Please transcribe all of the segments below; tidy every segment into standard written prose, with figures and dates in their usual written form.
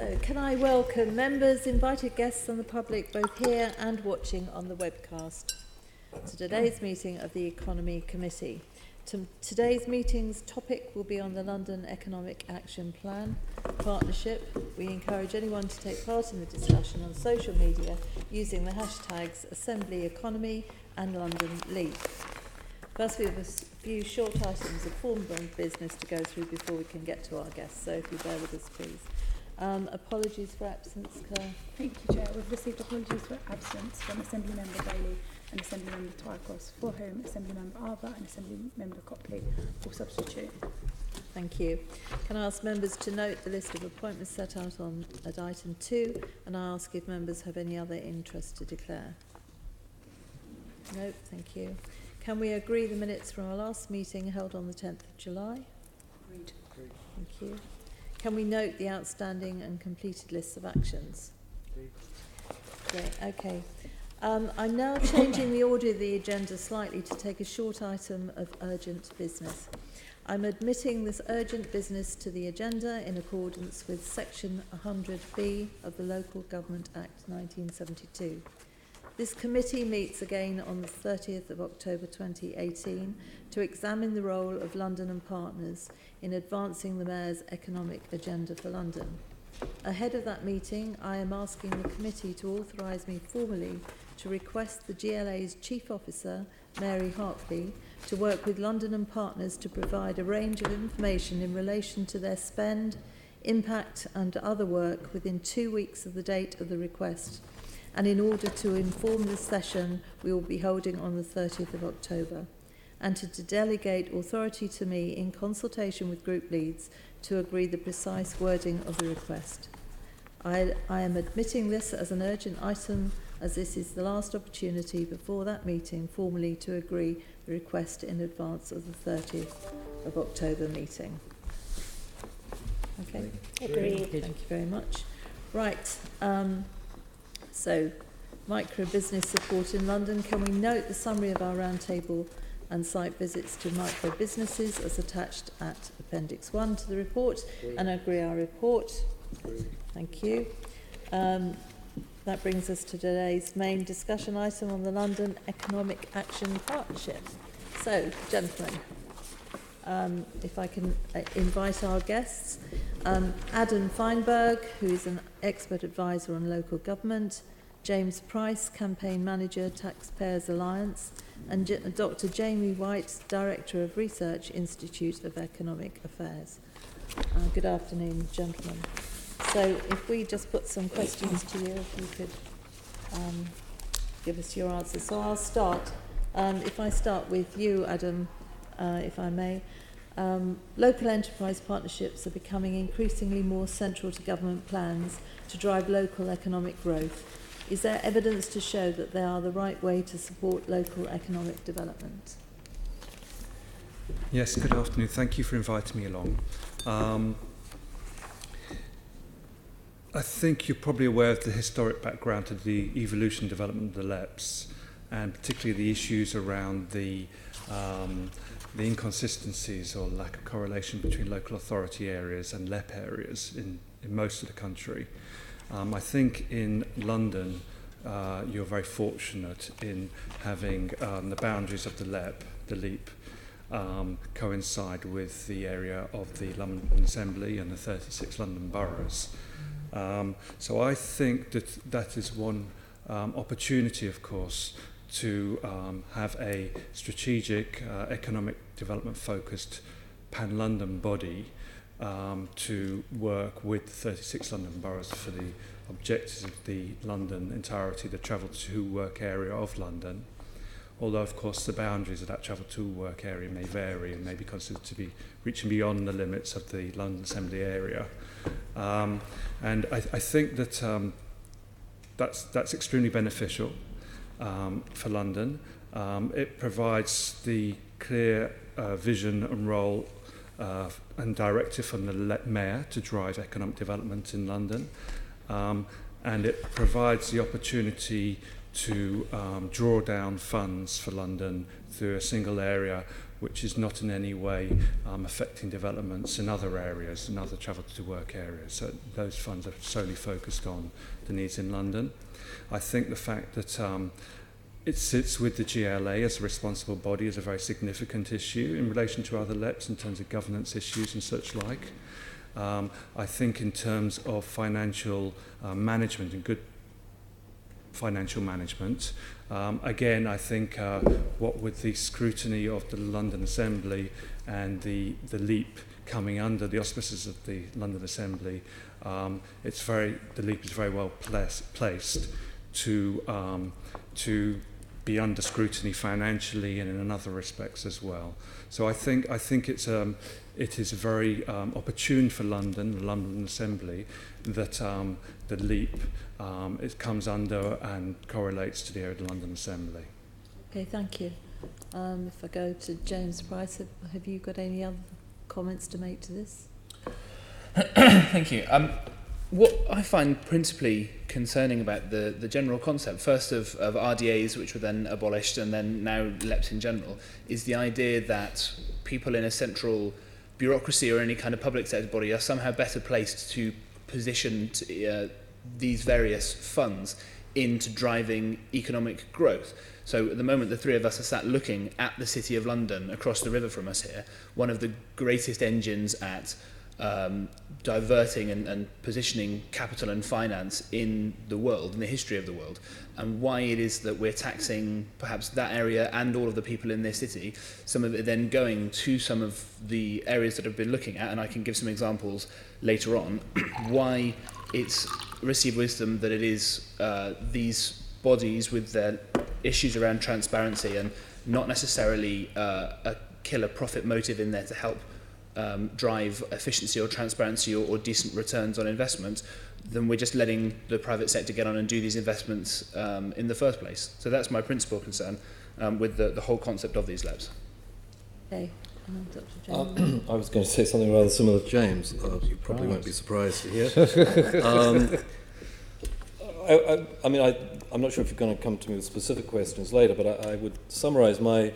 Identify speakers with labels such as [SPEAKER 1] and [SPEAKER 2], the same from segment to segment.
[SPEAKER 1] So can I welcome members, invited guests and the public both here and watching on the webcast to today's meeting of the Economy Committee. Today's meeting's topic will be on the London Economic Action Plan partnership. We encourage anyone to take part in the discussion on social media using the hashtags Assembly Economy and London LEP. First, we have a few short items of formal business to go through before we can get to our guests, so if you bear with us, please. Apologies for absence, Claire.
[SPEAKER 2] Thank you, Chair. We've received apologies for absence from Assembly Member Bailey and Assembly Member Twycross, for whom Assembly Member Arthur and Assembly Member Copley will substitute.
[SPEAKER 1] Thank you. Can I ask members to note the list of appointments set out at item 2, and I ask if members have any other interest to declare? No, thank you. Can we agree the minutes from our last meeting held on the 10th of July?
[SPEAKER 2] Agreed.
[SPEAKER 1] Thank you. Can we note the outstanding and completed lists of actions? Great, okay. I'm now changing the order of the agenda slightly to take a short item of urgent business. I'm admitting this urgent business to the agenda in accordance with Section 100B of the Local Government Act 1972. This committee meets again on the 30th of October 2018 to examine the role of London and Partners in advancing the Mayor's economic agenda for London. Ahead of that meeting, I am asking the committee to authorise me formally to request the GLA's Chief Officer, Mary Hartley, to work with London and Partners to provide a range of information in relation to their spend, impact and other work within 2 weeks of the date of the request, and in order to inform the session we will be holding on the 30th of October, and to delegate authority to me in consultation with group leads to agree the precise wording of the request. I am admitting this as an urgent item, as this is the last opportunity before that meeting formally to agree the request in advance of the 30th of October meeting. Okay?
[SPEAKER 2] Agreed.
[SPEAKER 1] Thank you very much. Right. So, micro-business support in London. Can we note the summary of our roundtable and site visits to micro-businesses as attached at Appendix 1 to the report and agree our report? Thank you. That brings us to today's main discussion item on the London Economic Action Partnership. So, gentlemen, if I can invite our guests. Adam Feinberg, who is an expert advisor on local government, James Price, Campaign Manager, Taxpayers Alliance, and Dr. Jamie Whyte, Director of Research, Institute of Economic Affairs. Good afternoon, gentlemen. So if we just put some questions to you, if you could give us your answers. So I'll start. If I start with you, Adam, if I may. Local enterprise partnerships are becoming increasingly more central to government plans to drive local economic growth. Is there evidence to show that they are the right way to support local economic development?
[SPEAKER 3] Yes, good afternoon. Thank you for inviting me along. I think you're probably aware of the historic background to the evolution and development of the LEPs, and particularly the issues around the inconsistencies or lack of correlation between local authority areas and LEP areas in most of the country. I think in London you're very fortunate in having the boundaries of the LEP, coincide with the area of the London Assembly and the 36 London boroughs. So I think that is one opportunity, of course, to have a strategic, economic development focused pan-London body to work with 36 London boroughs for the objectives of the London entirety, the travel to work area of London. Although, of course, the boundaries of that travel to work area may vary and may be considered to be reaching beyond the limits of the London Assembly area. And I think that that's extremely beneficial for London. It provides the clear vision and role and directive from the Mayor to drive economic development in London. And it provides the opportunity to draw down funds for London through a single area which is not in any way affecting developments in other areas, in other travel to work areas. So those funds are solely focused on the needs in London. I think the fact that it sits with the GLA as a responsible body is a very significant issue in relation to other LEPs in terms of governance issues and such like. I think in terms of financial management and good financial management, again, I think what with the scrutiny of the London Assembly and the LEP coming under the auspices of the London Assembly, the LEP is very well placed to be under scrutiny financially and in other respects as well. So I think it is very opportune for the London Assembly, that the LEP it comes under and correlates to the area of the London Assembly.
[SPEAKER 1] Okay, thank you. If I go to James Price, have you got any other comments to make to this?
[SPEAKER 4] Thank you. What I find principally concerning about the general concept, first of RDAs, which were then abolished, and then now LEPs in general, is the idea that people in a central bureaucracy or any kind of public sector body are somehow better placed to position these various funds into driving economic growth. So at the moment, the three of us are sat looking at the City of London across the river from us here, one of the greatest engines at diverting and positioning capital and finance in the world, in the history of the world, and why it is that we're taxing perhaps that area and all of the people in this city, some of it then going to some of the areas that I've been looking at, and I can give some examples later on, why it's received wisdom that it is these bodies with their issues around transparency and not necessarily a killer profit motive in there to help drive efficiency or transparency or decent returns on investment, then we're just letting the private sector get on and do these investments in the first place. So that's my principal concern with the whole concept of these LEPs.
[SPEAKER 1] Okay, Dr. James.
[SPEAKER 5] I was going to say something rather similar to James. You probably won't be surprised to hear. I'm not sure if you're going to come to me with specific questions later, but I would summarise my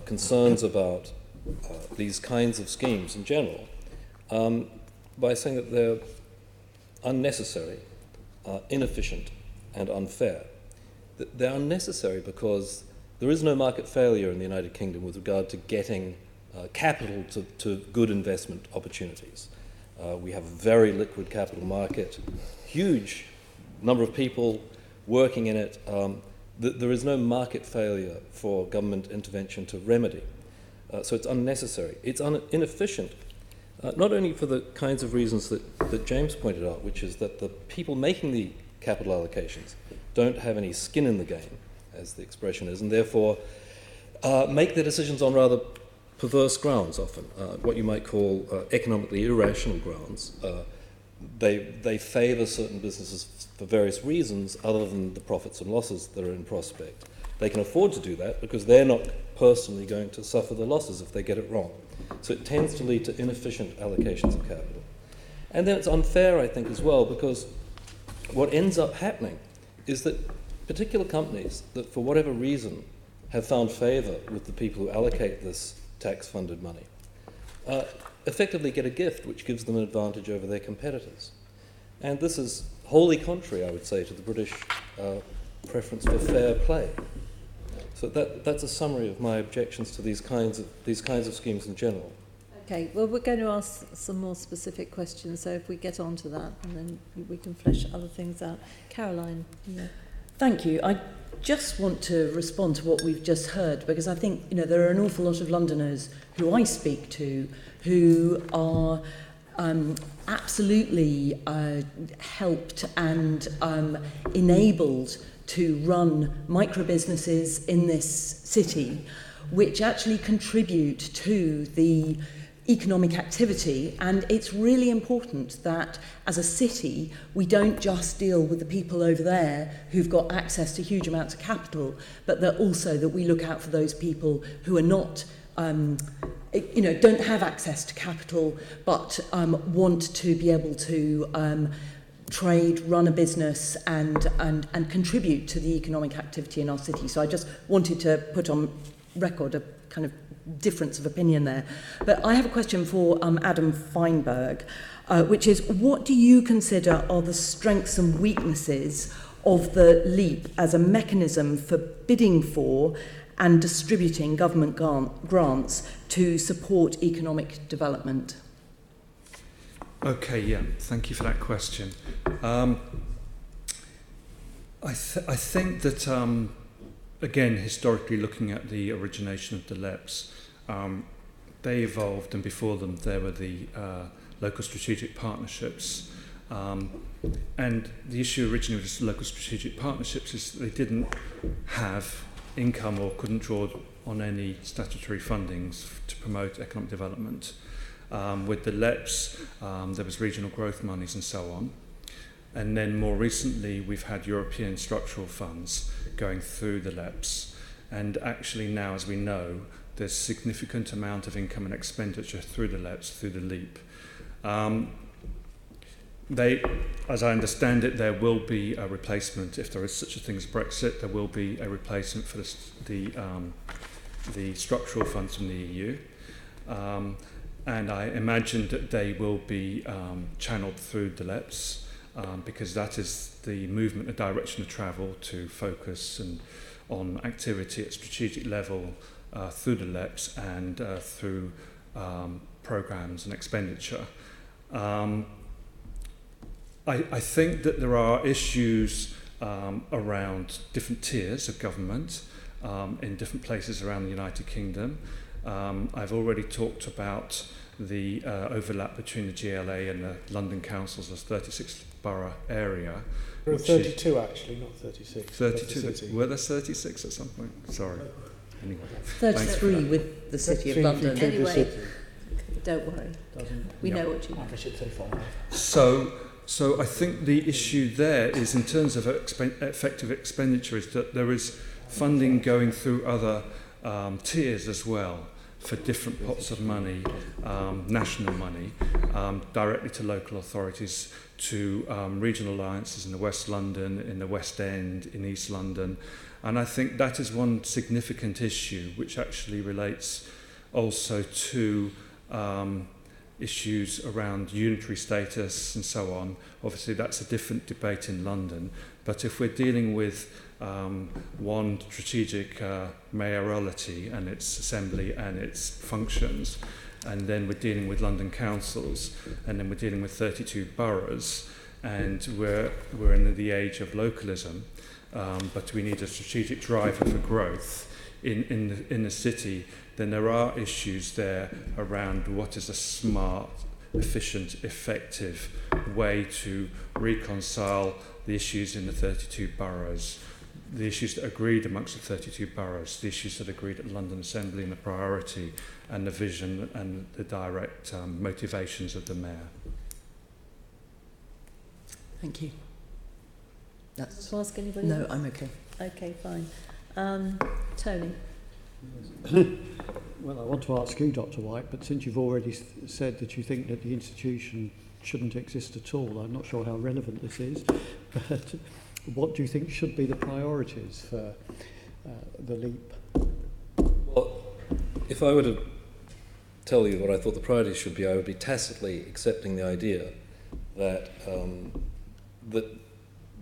[SPEAKER 5] concerns about these kinds of schemes in general by saying that they're unnecessary, inefficient and unfair. They're unnecessary because there is no market failure in the United Kingdom with regard to getting capital to good investment opportunities. We have a very liquid capital market, huge number of people working in it. There is no market failure for government intervention to remedy. So it's unnecessary. It's inefficient, not only for the kinds of reasons that James pointed out, which is that the people making the capital allocations don't have any skin in the game, as the expression is, and therefore make their decisions on rather perverse grounds often, what you might call economically irrational grounds. They favour certain businesses for various reasons other than the profits and losses that are in prospect. They can afford to do that because they're not personally going to suffer the losses if they get it wrong. So it tends to lead to inefficient allocations of capital. And then it's unfair, I think, as well, because what ends up happening is that particular companies that, for whatever reason, have found favour with the people who allocate this tax-funded money, effectively get a gift which gives them an advantage over their competitors. And this is wholly contrary, I would say, to the British preference for fair play. So that's a summary of my objections to these kinds of schemes in general.
[SPEAKER 1] Okay, well, we're going to ask some more specific questions, so if we get on to that, and then we can flesh other things out. Caroline. Yeah.
[SPEAKER 6] Thank you. I just want to respond to what we've just heard, because I think there are an awful lot of Londoners who I speak to who are absolutely helped and enabled to run micro-businesses in this city, which actually contribute to the economic activity. And it's really important that as a city we don't just deal with the people over there who've got access to huge amounts of capital, but that also that we look out for those people who are not don't have access to capital but want to be able to trade, run a business and contribute to the economic activity in our city. So I just wanted to put on record kind of difference of opinion there. But I have a question for Adam Feinberg, which is, what do you consider are the strengths and weaknesses of the LEP as a mechanism for bidding for and distributing government grants to support economic development?
[SPEAKER 3] Okay, yeah, thank you for that question. I think that, again, historically looking at the origination of the LEPs, they evolved, and before them there were the local strategic partnerships. And the issue originally with the local strategic partnerships is that they didn't have income or couldn't draw on any statutory fundings to promote economic development. With the LEPs, there was regional growth monies and so on. And then more recently, we've had European structural funds going through the LEPs. And actually now, as we know, there's significant amount of income and expenditure through the LEPs, through the LEP. As I understand it, there will be a replacement. If there is such a thing as Brexit, there will be a replacement for the structural funds from the EU. And I imagine that they will be channeled through the LEPs, because that is the movement, the direction of travel to focus on activity at strategic level through the LEPs and through programmes and expenditure. I think that there are issues around different tiers of government in different places around the United Kingdom. I've already talked about the overlap between the GLA and the London councils as 36 borough area.
[SPEAKER 7] There are 32 actually, not 36.
[SPEAKER 3] 32. Were there 36 at some point? Sorry. Anyway.
[SPEAKER 6] 33 with the City of London.
[SPEAKER 1] Anyway, don't worry. We know what you mean.
[SPEAKER 3] So I think the issue there is, in terms of effective expenditure, is that there is funding going through other tiers as well for different pots of money, national money, directly to local authorities, to regional alliances in the West London, in the West End, in East London. And I think that is one significant issue which actually relates also to issues around unitary status and so on. Obviously that's a different debate in London, but if we're dealing with one strategic mayoralty and its assembly and its functions, and then we're dealing with London councils, and then we're dealing with 32 boroughs, and we're in the age of localism, but we need a strategic driver for growth in the city. Then there are issues there around what is a smart, efficient, effective way to reconcile the issues in the 32 boroughs, the issues that are agreed amongst the 32 boroughs, the issues that are agreed at the London Assembly and the priority and the vision and the direct motivations of the mayor.
[SPEAKER 6] Thank you. That's...
[SPEAKER 1] To ask anybody
[SPEAKER 6] No,
[SPEAKER 1] else?
[SPEAKER 6] I'm okay.
[SPEAKER 1] Okay, fine. Tony?
[SPEAKER 7] Well, I want to ask you, Dr. Whyte, but since you've already said that you think that the institution shouldn't exist at all, I'm not sure how relevant this is, but what do you think should be the priorities for the LEP?
[SPEAKER 5] Well, if I were to tell you what I thought the priorities should be, I would be tacitly accepting the idea that that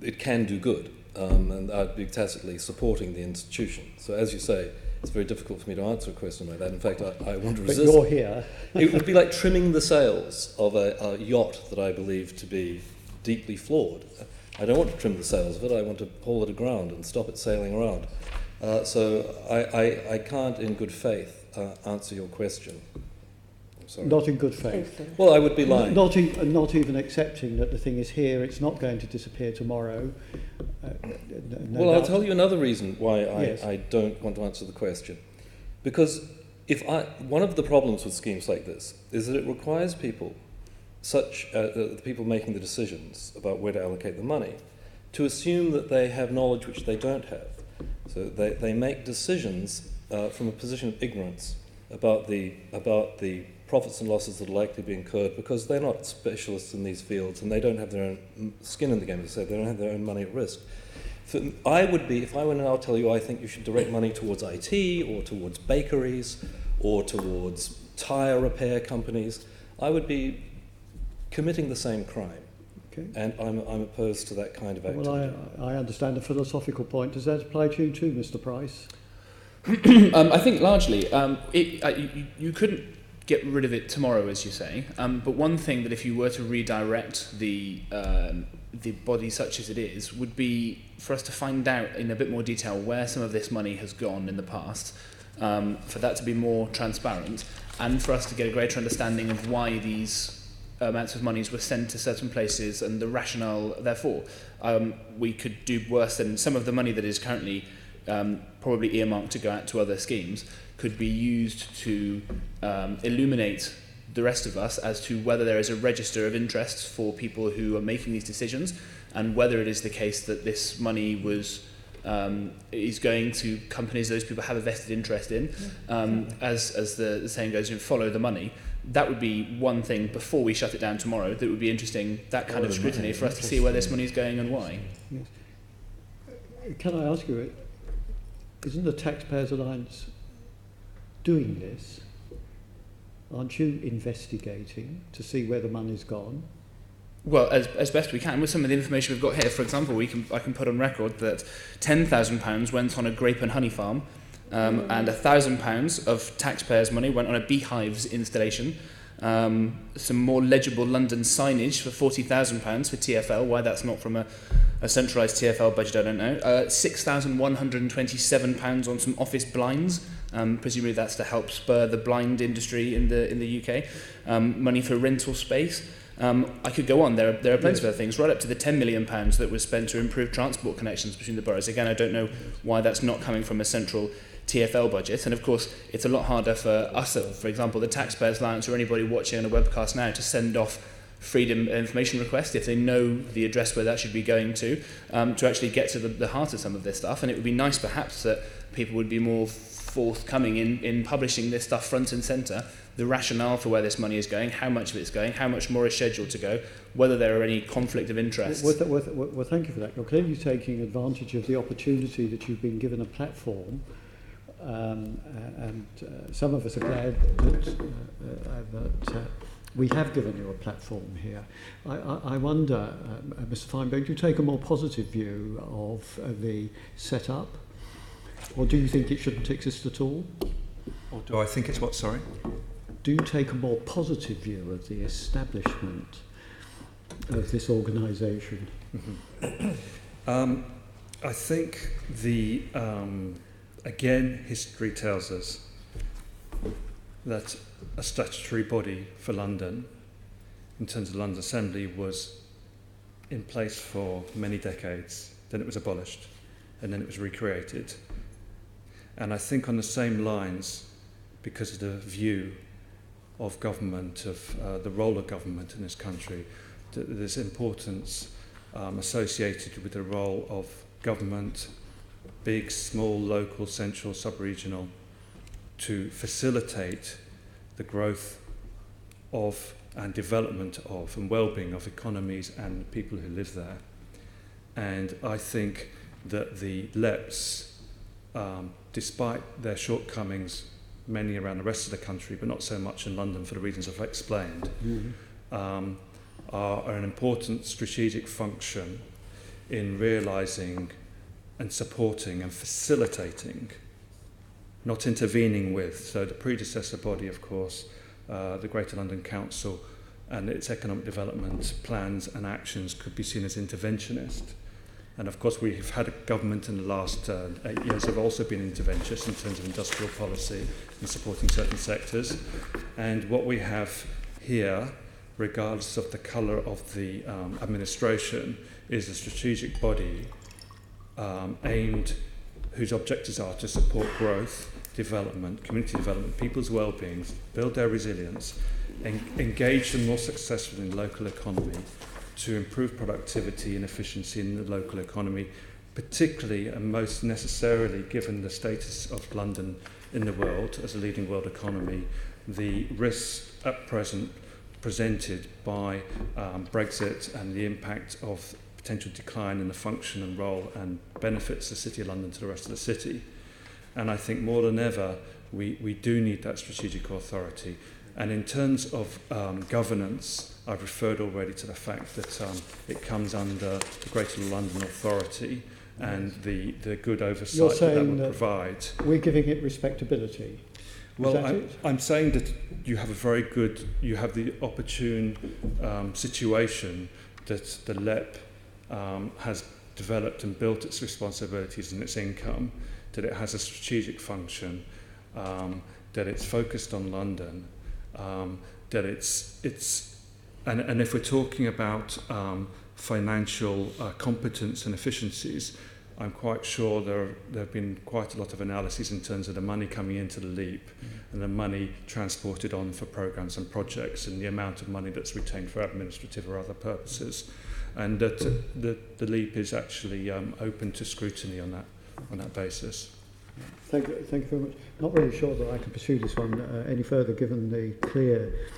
[SPEAKER 5] it can do good, and I'd be tacitly supporting the institution. So as you say, it's very difficult for me to answer a question like that. In fact, I want to resist.
[SPEAKER 7] But you're here.
[SPEAKER 5] It would be like trimming the sails of a yacht that I believe to be deeply flawed. I don't want to trim the sails of it, I want to pull it aground and stop it sailing around. So I can't in good faith answer your question. I'm sorry.
[SPEAKER 7] Not in good faith.
[SPEAKER 5] Well, I would be lying.
[SPEAKER 7] Not even accepting that the thing is here, it's not going to disappear tomorrow.
[SPEAKER 5] Well, I'll tell you another reason why
[SPEAKER 7] Yes.
[SPEAKER 5] I don't want to answer the question. Because one of the problems with schemes like this is that it requires people, the people making the decisions about where to allocate the money, to assume that they have knowledge which they don't have. So they make decisions from a position of ignorance about the profits and losses that are likely to be incurred, because they're not specialists in these fields and they don't have their own skin in the game, as I say, they don't have their own money at risk. I would be, if I were now to tell you I think you should direct money towards IT or towards bakeries or towards tyre repair companies, I would be committing the same crime.
[SPEAKER 7] Okay.
[SPEAKER 5] And I'm opposed to that kind of activity.
[SPEAKER 7] Well, I understand the philosophical point. Does that apply to you too, Mr. Price?
[SPEAKER 4] I think largely you couldn't get rid of it tomorrow, as you say. But one thing that if you were to redirect the body such as it is, would be for us to find out in a bit more detail where some of this money has gone in the past, for that to be more transparent, and for us to get a greater understanding of why these amounts of monies were sent to certain places and the rationale therefore. We could do worse than some of the money that is currently probably earmarked to go out to other schemes could be used to illuminate the rest of us as to whether there is a register of interests for people who are making these decisions, and whether it is the case that this money is going to companies those people have a vested interest in, as the saying goes, follow the money. That would be one thing before we shut it down tomorrow that would be interesting, that kind of scrutiny for us to see where this money is going and why.
[SPEAKER 7] Yes. Can I ask you, isn't the Taxpayers Alliance doing this? Aren't you investigating to see where the money's gone?
[SPEAKER 4] Well, as best we can. With some of the information we've got here, for example, I can put on record that £10,000 went on a grape and honey farm, and £1,000 of taxpayers' money went on a beehives installation. Some more legible London signage for £40,000 for TfL. Why that's not from a centralised TfL budget, I don't know. £6,127 on some office blinds. Presumably that's to help spur the blind industry in the UK. Money for rental space. I could go on. There are plenty of other things, right up to the £10 million that was spent to improve transport connections between the boroughs. Again, I don't know why that's not coming from a central TfL budget. And of course, it's a lot harder for us, for example, the Taxpayers Alliance or anybody watching on a webcast now to send off freedom information request if they know the address where that should be going to actually get to the heart of some of this stuff. And it would be nice perhaps that people would be more forthcoming in publishing this stuff front and centre, the rationale for where this money is going, how much of it's going, how much more is scheduled to go, whether there are any conflict of interest.
[SPEAKER 7] Well, thank you for that. You're clearly taking advantage of the opportunity that you've been given a platform, and some of us are glad that we have given you a platform here. I wonder, Mr. Feinberg, do you take a more positive view of the setup, or do you think it shouldn't exist at all?
[SPEAKER 3] Or do I think it's what, sorry?
[SPEAKER 7] Do you take a more positive view of the establishment of this organisation?
[SPEAKER 3] Mm-hmm. I think again, history tells us that a statutory body for London, in terms of the London Assembly, was in place for many decades. Then it was abolished, and then it was recreated. And I think on the same lines, because of the view of government, of the role of government in this country, there's importance associated with the role of government, big, small, local, central, sub-regional, to facilitate the growth of and development of and well-being of economies and the people who live there. And I think that the LEPs, despite their shortcomings, mainly around the rest of the country, but not so much in London for the reasons I've explained, are an important strategic function in realising and supporting and facilitating, not intervening with. So the predecessor body, of course, the Greater London Council, and its economic development plans and actions could be seen as interventionist. And of course, we've had a government in the last 8 years have also been interventionist in terms of industrial policy and supporting certain sectors. And what we have here, regardless of the colour of the administration, is a strategic body whose objectives are to support growth, development, community development, people's well-being, build their resilience, engage them more successfully in the local economy, to improve productivity and efficiency in the local economy, particularly and most necessarily given the status of London in the world as a leading world economy, the risks at present presented by Brexit and the impact of potential decline in the function and role and benefits the City of London to the rest of the city. And I think more than ever, we do need that strategic authority. And in terms of governance, I've referred already to the fact that it comes under the Greater London Authority and the good oversight that would provide.
[SPEAKER 7] We're giving it respectability.
[SPEAKER 3] Well, I'm saying that you have the opportune situation that the LEP has developed and built its responsibilities and its income, that it has a strategic function, that it's focused on London, that and if we're talking about financial competence and efficiencies, I'm quite sure there have been quite a lot of analyses in terms of the money coming into the LEP and the money transported on for programmes and projects and the amount of money that's retained for administrative or other purposes, and that the LEP is actually open to scrutiny on that basis.
[SPEAKER 7] Thank you very much. Not really sure that I can pursue this one any further, given the clear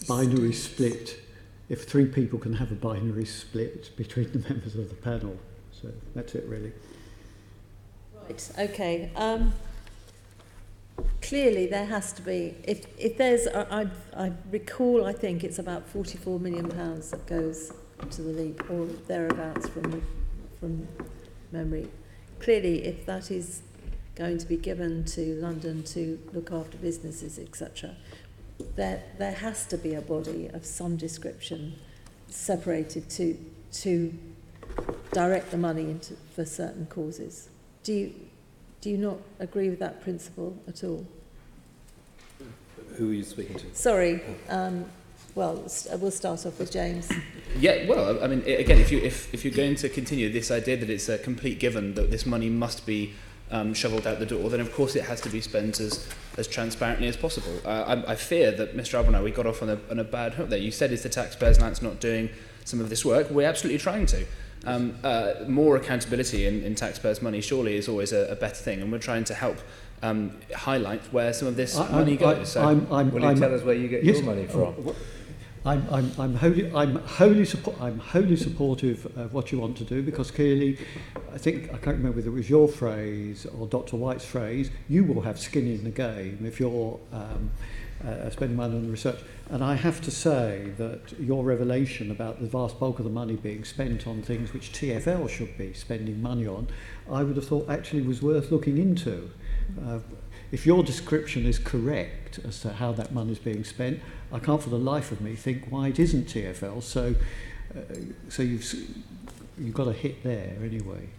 [SPEAKER 7] binary split. If 3 people can have a binary split between the members of the panel. So that's it, really.
[SPEAKER 1] Right, okay. Clearly there has to be, if there's, I recall, I think it's about £44 million that goes to the LEP, or thereabouts from memory. Clearly, if that is going to be given to London to look after businesses, etc., there has to be a body of some description separated to direct the money for certain causes. Do you not agree with that principle at all?
[SPEAKER 5] Who are you speaking to?
[SPEAKER 1] Sorry. Well, we'll start off with James.
[SPEAKER 4] Yeah, well, I mean, again, if you're going to continue this idea that it's a complete given that this money must be shoveled out the door, then of course it has to be spent as transparently as possible. I fear that, Mr. Agrawal, we got off on a bad hook there. You said it's the taxpayers' and that's not doing some of this work. We're absolutely trying to. More accountability in taxpayers' money surely is always a better thing, and we're trying to help highlight where some of this money goes.
[SPEAKER 8] Will you tell us where you get your money from?
[SPEAKER 7] I'm wholly supportive of what you want to do, because clearly, I can't remember whether it was your phrase or Dr. Whyte's phrase, you will have skin in the game if you're spending money on research. And I have to say that your revelation about the vast bulk of the money being spent on things which TfL should be spending money on, I would have thought actually was worth looking into. If your description is correct as to how that money is being spent, I can't for the life of me think why it isn't TfL. So you've got a hit there anyway.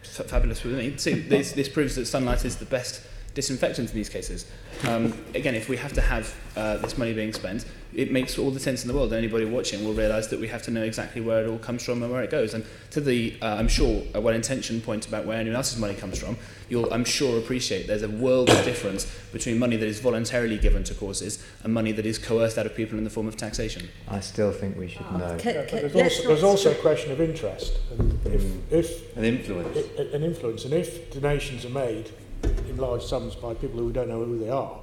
[SPEAKER 4] Fabulous with me. See, this proves that sunlight is the best disinfectant in these cases. Again, if we have to have this money being spent, it makes all the sense in the world. Anybody watching will realise that we have to know exactly where it all comes from and where it goes. And to the, I'm sure, a well-intentioned point about where anyone else's money comes from, you'll, I'm sure, appreciate there's a world of difference between money that is voluntarily given to causes and money that is coerced out of people in the form of taxation.
[SPEAKER 8] I still think we should know.
[SPEAKER 9] There's also a question of interest. And if
[SPEAKER 8] an influence.
[SPEAKER 9] An influence. And if donations are made in large sums by people who don't know who they are,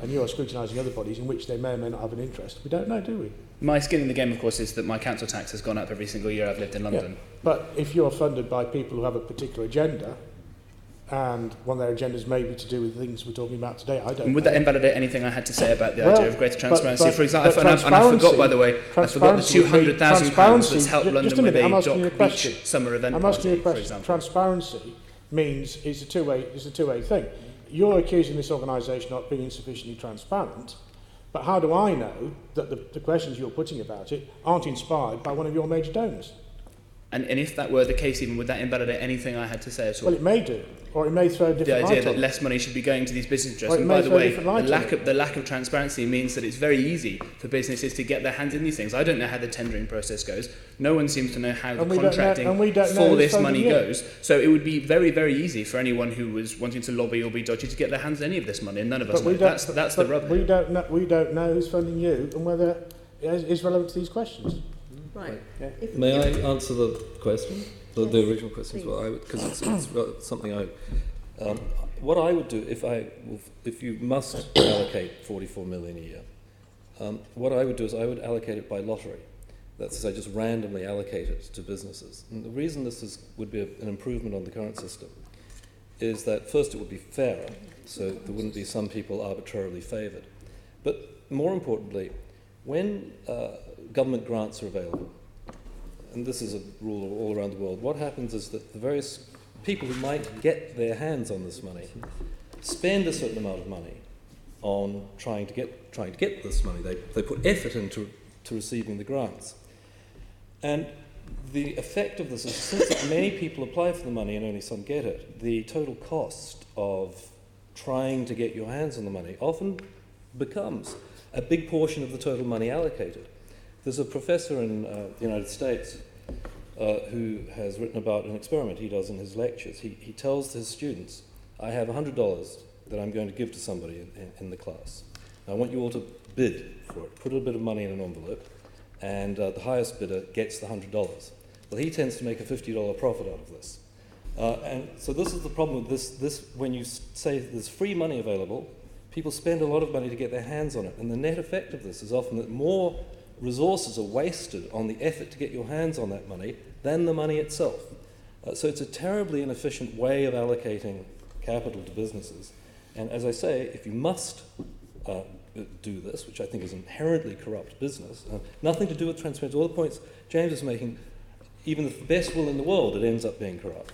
[SPEAKER 9] and you are scrutinising other bodies in which they may or may not have an interest, we don't know, do we?
[SPEAKER 4] My skin in the game, of course, is that my council tax has gone up every single year I've lived in London.
[SPEAKER 9] Yeah. But if you're funded by people who have a particular agenda, and one of their agendas may be to do with things we're talking about today, I don't know.
[SPEAKER 4] Would that invalidate anything I had to say about the idea of greater transparency? For example, and I forgot, by the way, I forgot the £200,000 that's helped London with a Dock Beach summer event party, for example.
[SPEAKER 9] Transparency means it's a two-way thing. You're accusing this organisation of being insufficiently transparent, but how do I know that the questions you're putting about it aren't inspired by one of your major donors?
[SPEAKER 4] And if that were the case, even would that invalidate anything I had to say at all?
[SPEAKER 9] Well, it may do, or it may throw a different light on it.
[SPEAKER 4] The idea that less money should be going to these business interests. And by the way, the lack of transparency means that it's very easy for businesses to get their hands in these things. I don't know how the tendering process goes. No one seems to know how the contracting for this money goes. So it would be very, very easy for anyone who was wanting to lobby or be dodgy to get their hands on any of this money, and none of us know. That's the rub.
[SPEAKER 9] We don't know who's funding you and whether it is relevant to these questions.
[SPEAKER 1] Right.
[SPEAKER 9] Yeah.
[SPEAKER 5] May I answer the question, the original question as well? Because it's something I. What I would do if you must allocate 44 million a year, what I would do is I would allocate it by lottery. That's to say, just randomly allocate it to businesses. And the reason this would be an improvement on the current system is that first it would be fairer, so there wouldn't be some people arbitrarily favoured. But more importantly, when government grants are available, and this is a rule all around the world, what happens is that the various people who might get their hands on this money spend a certain amount of money on trying to get this money. They put effort into receiving the grants. And the effect of this is, since many people apply for the money and only some get it, the total cost of trying to get your hands on the money often becomes a big portion of the total money allocated. There's a professor in the United States who has written about an experiment he does in his lectures. He tells his students, I have $100 that I'm going to give to somebody in the class. I want you all to bid for it. Put a bit of money in an envelope, and the highest bidder gets the $100. Well, he tends to make a $50 profit out of this. And so this is the problem with this when you say there's free money available, people spend a lot of money to get their hands on it, and the net effect of this is often that more resources are wasted on the effort to get your hands on that money than the money itself. So it's a terribly inefficient way of allocating capital to businesses. And as I say, if you must do this, which I think is inherently corrupt business, nothing to do with transparency. All the points James is making, even with the best will in the world, it ends up being corrupt.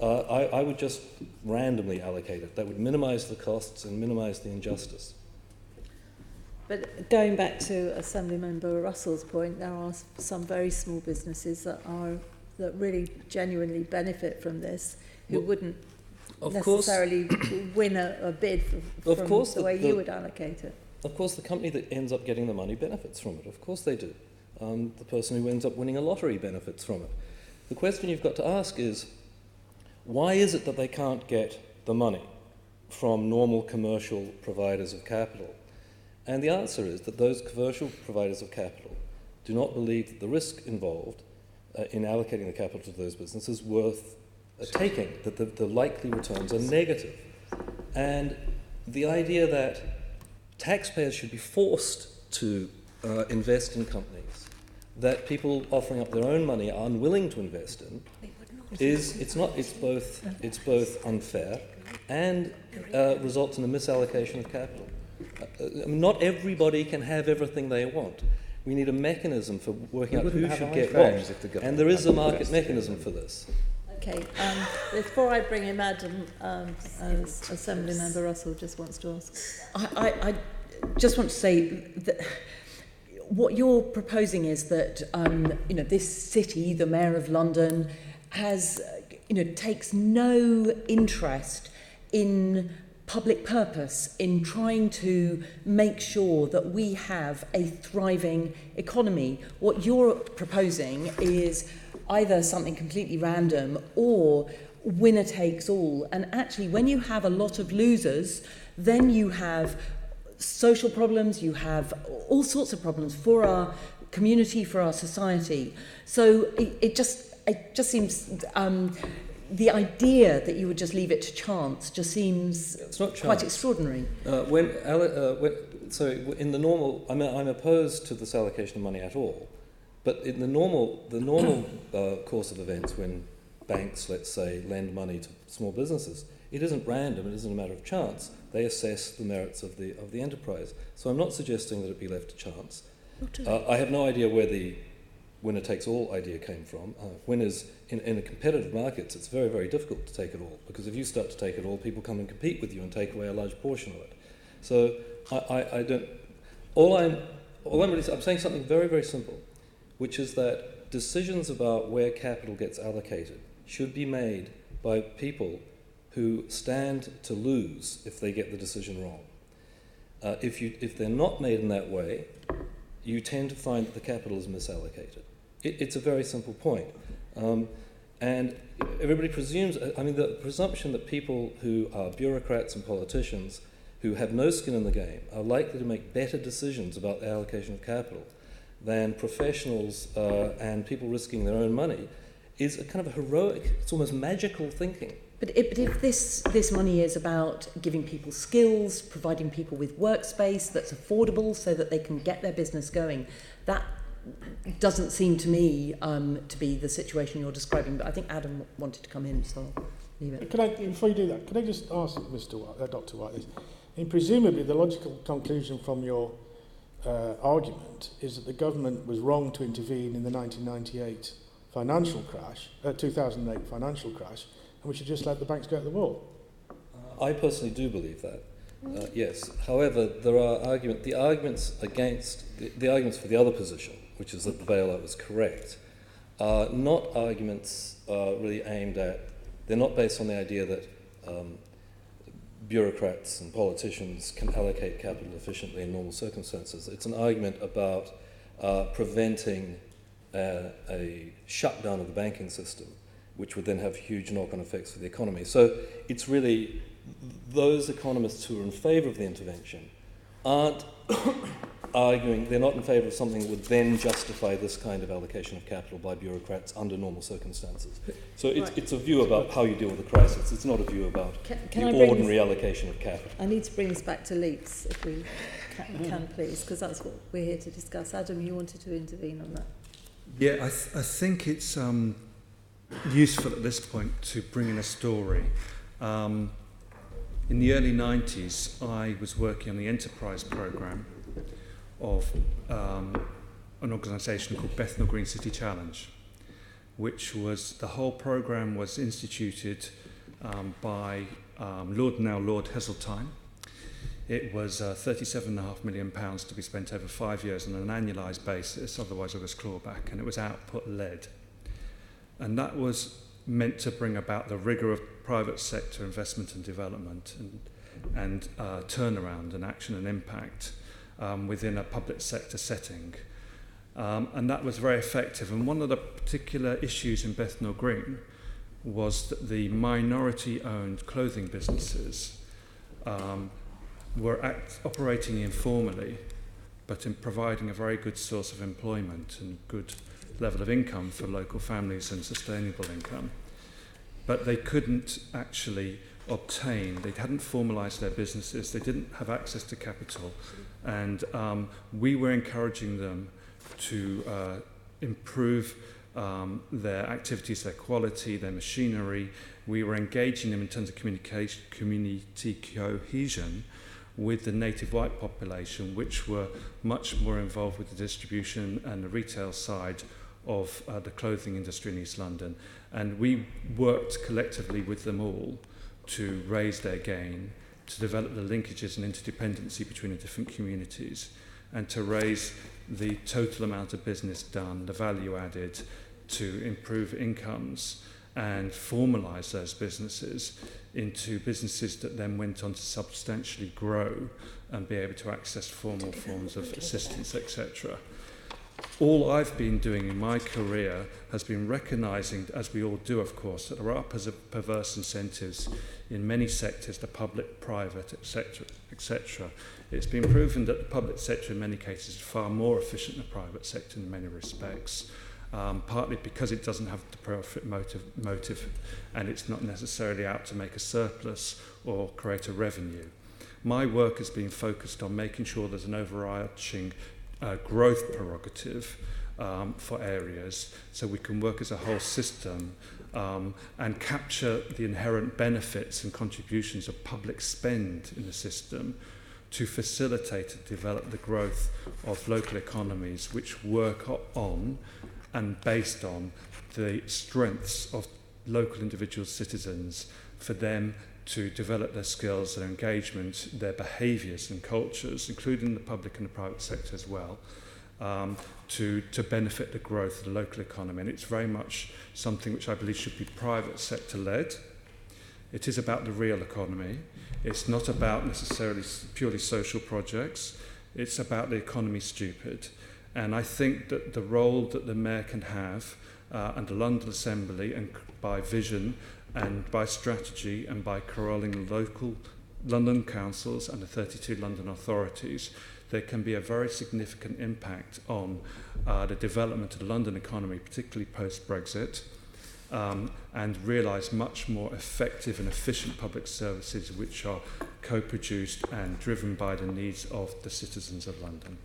[SPEAKER 5] I would just randomly allocate it. That would minimize the costs and minimize the injustice.
[SPEAKER 1] But going back to Assemblymember Russell's point, there are some very small businesses that really genuinely benefit from this, who wouldn't necessarily win a bid from the way you would allocate it.
[SPEAKER 5] Of course, the company that ends up getting the money benefits from it. Of course they do. The person who ends up winning a lottery benefits from it. The question you've got to ask is, why is it that they can't get the money from normal commercial providers of capital? And the answer is that those commercial providers of capital do not believe that the risk involved in allocating the capital to those businesses is worth taking, that the likely returns are negative. And the idea that taxpayers should be forced to invest in companies that people offering up their own I are unwilling to invest in it's both unfair and results in a misallocation of capital. Not everybody can have everything they want. We need a mechanism for working out who should get what, and there is a market mechanism for this.
[SPEAKER 1] Okay, before I bring in Madam, Assemblymember Russell just wants to ask.
[SPEAKER 6] I just want to say that what you're proposing is that this city, the Mayor of London, has takes no interest in public purpose, in trying to make sure that we have a thriving economy. What you're proposing is either something completely random or winner takes all. And actually, when you have a lot of losers, then you have social problems, you have all sorts of problems for our community, for our society. So it just seems the idea that you would just leave it to chance just seems quite extraordinary.
[SPEAKER 5] So in the normal, I'm opposed to this allocation of money at all. But in the normal course of events, when banks, let's say, lend money to small businesses, it isn't random. It isn't a matter of chance. They assess the merits of the enterprise. So I'm not suggesting that it be left to chance. I have no idea where the winner-takes-all idea came from. Winners, in a competitive markets, it's very, very difficult to take it all, because if you start to take it all, people come and compete with you and take away a large portion of it. So I don't... I'm saying something very, very simple, which is that decisions about where capital gets allocated should be made by people who stand to lose if they get the decision wrong. If they're not made in that way, you tend to find that the capital is misallocated. It's a very simple point. And everybody presumes, the presumption that people who are bureaucrats and politicians who have no skin in the game are likely to make better decisions about the allocation of capital than professionals and people risking their own money is a kind of a heroic, it's almost magical thinking.
[SPEAKER 6] But if this money is about giving people skills, providing people with workspace that's affordable so that they can get their business going, that doesn't seem to me to be the situation you're describing, but I think Adam wanted to come in, so I'll leave it.
[SPEAKER 9] Can I, before you do that, can I just ask Dr. Whyte this? And presumably the logical conclusion from your argument is that the government was wrong to intervene in the 1998 financial crash, 2008 financial crash, and we should just let the banks go at the wall.
[SPEAKER 5] I personally do believe that. Yes. However, there are the arguments against the arguments for the other position, which is that the bailout was correct, are not arguments really aimed at. They're not based on the idea that bureaucrats and politicians can allocate capital efficiently in normal circumstances. It's an argument about preventing a shutdown of the banking system, which would then have huge knock-on effects for the economy. So it's really those economists who are in favour of the intervention aren't arguing, they're not in favour of something that would then justify this kind of allocation of capital by bureaucrats under normal circumstances. So it's a view about how you deal with a crisis. It's not a view about the ordinary allocation of capital.
[SPEAKER 1] I need to bring us back to LEPs, if we can please, because that's what we're here to discuss. Adam, you wanted to intervene on that.
[SPEAKER 3] Yeah, I think it's useful at this point to bring in a story. In the early 90s, I was working on the enterprise programme of an organisation called Bethnal Green City Challenge, which was, the whole programme was instituted by Lord Heseltine. It was £37.5 million to be spent over 5 years on an annualised basis, otherwise it was clawback, and it was output-led. And that was meant to bring about the rigour of private sector investment and development and turnaround and action and impact within a public sector setting. And that was very effective. And one of the particular issues in Bethnal Green was that the minority-owned clothing businesses were operating informally, but in providing a very good source of employment and good level of income for local families and sustainable income. But they couldn't actually obtain, they hadn't formalised their businesses, they didn't have access to capital, and we were encouraging them to improve their activities, their quality, their machinery. We were engaging them in terms of communication, community cohesion with the native white population, which were much more involved with the distribution and the retail side of the clothing industry in East London. And we worked collectively with them all to raise their gain, to develop the linkages and interdependency between the different communities, and to raise the total amount of business done, the value added, to improve incomes and formalise those businesses into businesses that then went on to substantially grow and be able to access formal forms of assistance, etc. All I've been doing in my career has been recognising, as we all do of course, that there are perverse incentives in many sectors, the public, private, etc., etc. It's been proven that the public sector in many cases is far more efficient than the private sector in many respects, partly because it doesn't have the profit motive and it's not necessarily out to make a surplus or create a revenue. My work has been focused on making sure there's an overarching growth prerogative for areas, so we can work as a whole system and capture the inherent benefits and contributions of public spend in the system to facilitate and develop the growth of local economies which work on and based on the strengths of local individual citizens, for them to develop their skills, their engagement, their behaviours and cultures, including the public and the private sector as well, to benefit the growth of the local economy. And it's very much something which I believe should be private sector led. It is about the real economy. It's not about necessarily purely social projects. It's about the economy stupid. And I think that the role that the Mayor can have and the London Assembly, and by vision and by strategy and by corralling local London councils and the 32 London authorities, there can be a very significant impact on the development of the London economy, particularly post-Brexit, and realise much more effective and efficient public services which are co-produced and driven by the needs of the citizens of London.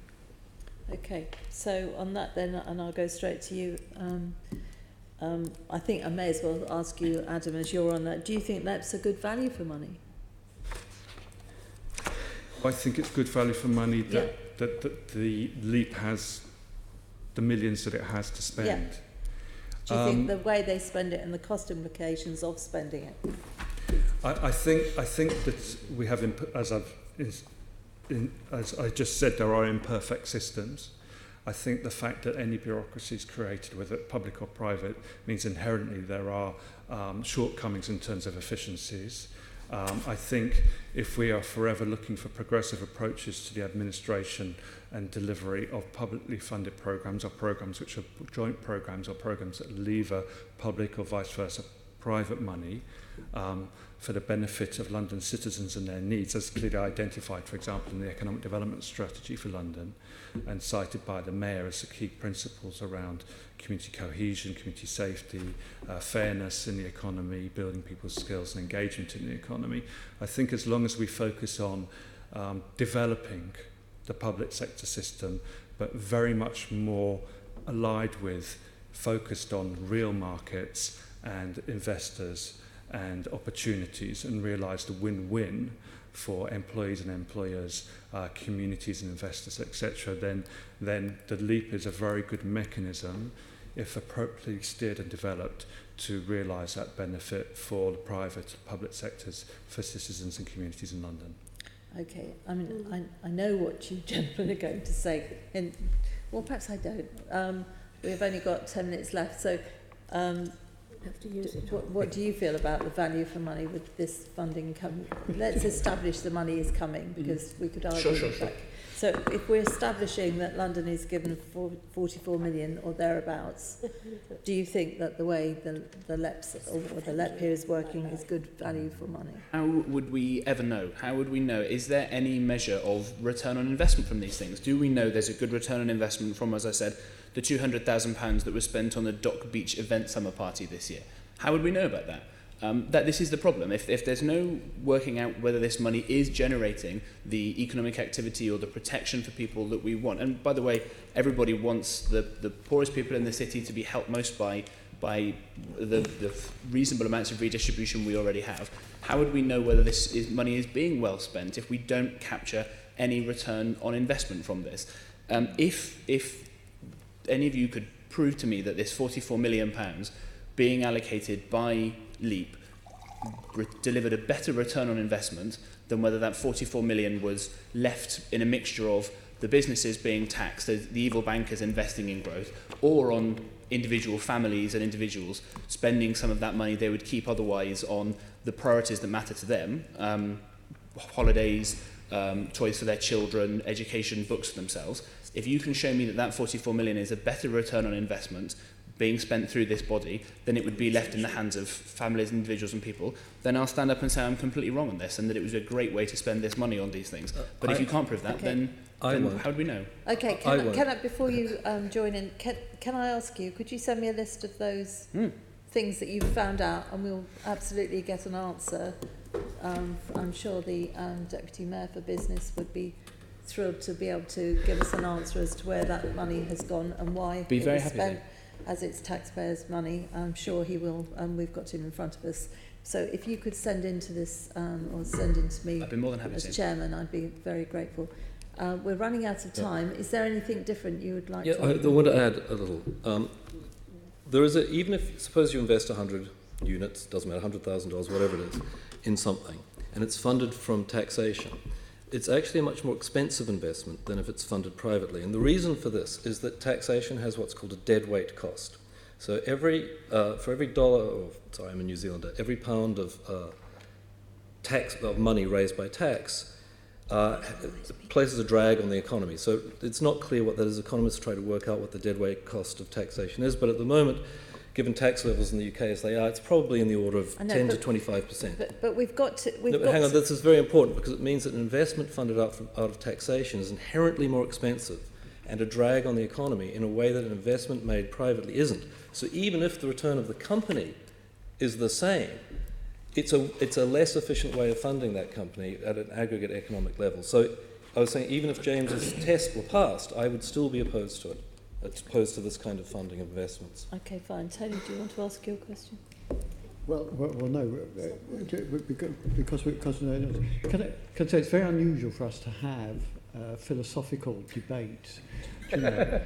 [SPEAKER 1] Okay, so on that then, and I'll go straight to you, I think I may as well ask you, Adam, as you're on that, do you think LEPs are good value for money?
[SPEAKER 3] I think it's good value for money that the LEP has the millions that it has to spend.
[SPEAKER 1] Yeah. Do you think the way they spend it and the cost implications of spending it?
[SPEAKER 3] I think that we have, as I just said, there are imperfect systems. I think the fact that any bureaucracy is created, whether public or private, means inherently there are shortcomings in terms of efficiencies. I think if we are forever looking for progressive approaches to the administration and delivery of publicly funded programs, or programs which are joint programs, or programs that lever public or vice versa private money for the benefit of London citizens and their needs, as clearly identified, for example, in the Economic Development Strategy for London, and cited by the Mayor as the key principles around community cohesion, community safety, fairness in the economy, building people's skills and engagement in the economy. I think as long as we focus on developing the public sector system, but very much more allied with, focused on real markets and investors and opportunities, and realise the win-win for employees and employers, communities and investors, etc., then the LEP is a very good mechanism, if appropriately steered and developed, to realise that benefit for the private and public sectors, for citizens and communities in London.
[SPEAKER 1] Okay, I mean, I know what you gentlemen are going to say, and well, perhaps I don't. We've only got 10 minutes left, so
[SPEAKER 2] have to use it.
[SPEAKER 1] What do you feel about the value for money with this funding coming? Let's establish the money is coming, because we could argue
[SPEAKER 4] Sure.
[SPEAKER 1] So if we're establishing that London is given 44 million or thereabouts, do you think that the way the LEPs or the LEP here is working is good value for money?
[SPEAKER 4] How would we ever know? How would we know? Is there any measure of return on investment from these things? Do we know there's a good return on investment from, as I said, the £200,000 that was spent on the Dock Beach event summer party this year? How would we know about that? That this is the problem. If there's no working out whether this money is generating the economic activity or the protection for people that we want, and by the way, everybody wants the poorest people in the city to be helped most by the reasonable amounts of redistribution we already have. How would we know whether money is being well spent if we don't capture any return on investment from this? If any of you could prove to me that this £44 million being allocated by LEP delivered a better return on investment than whether that 44 million was left in a mixture of the businesses being taxed, the evil bankers investing in growth, or on individual families and individuals spending some of that money they would keep otherwise on the priorities that matter to them, holidays, toys for their children, education, books for themselves. If you can show me that 44 million is a better return on investment being spent through this body, then it would be left in the hands of families, individuals and people, then I'll stand up and say I'm completely wrong on this and that it was a great way to spend this money on these things. But if you can't prove that, then how do we know?
[SPEAKER 1] Okay, can I before you join in, can I ask you, could you send me a list of those things that you've found out, and we'll absolutely get an answer. I'm sure the Deputy Mayor for Business would be thrilled to be able to give us an answer as to where that money has gone and why
[SPEAKER 4] Be very
[SPEAKER 1] it was
[SPEAKER 4] happy
[SPEAKER 1] spent. As it's taxpayers' money, I'm sure he will, and we've got him in front of us. So if you could send into this, or send into me
[SPEAKER 4] I'd be more than happy
[SPEAKER 1] as
[SPEAKER 4] to.
[SPEAKER 1] chairman, I'd be very grateful. We're running out of time. Is there anything different you would like to add?
[SPEAKER 5] I want to add a little. There is even if, suppose you invest 100 units, doesn't matter, $100,000, whatever it is, in something, and it's funded from taxation, it's actually a much more expensive investment than if it's funded privately. And the reason for this is that taxation has what's called a deadweight cost. So for every dollar, I'm a New Zealander, every pound of money raised by tax places a drag on the economy. So it's not clear what that is. Economists try to work out what the deadweight cost of taxation is, but at the moment, given tax levels in the UK as they are, it's probably in the order of 10 to 25%.
[SPEAKER 1] But we've got to...
[SPEAKER 5] Hang on, this is very important because it means that an investment funded out of taxation is inherently more expensive and a drag on the economy in a way that an investment made privately isn't. So even if the return of the company is the same, it's a less efficient way of funding that company at an aggregate economic level. So I was saying, even if James's test were passed, I would still be opposed to it, opposed to this kind of funding of investments.
[SPEAKER 1] Okay, fine. Tony, do you want to ask your question?
[SPEAKER 7] Well, no, because can I say it's very unusual for us to have philosophical debate. You know,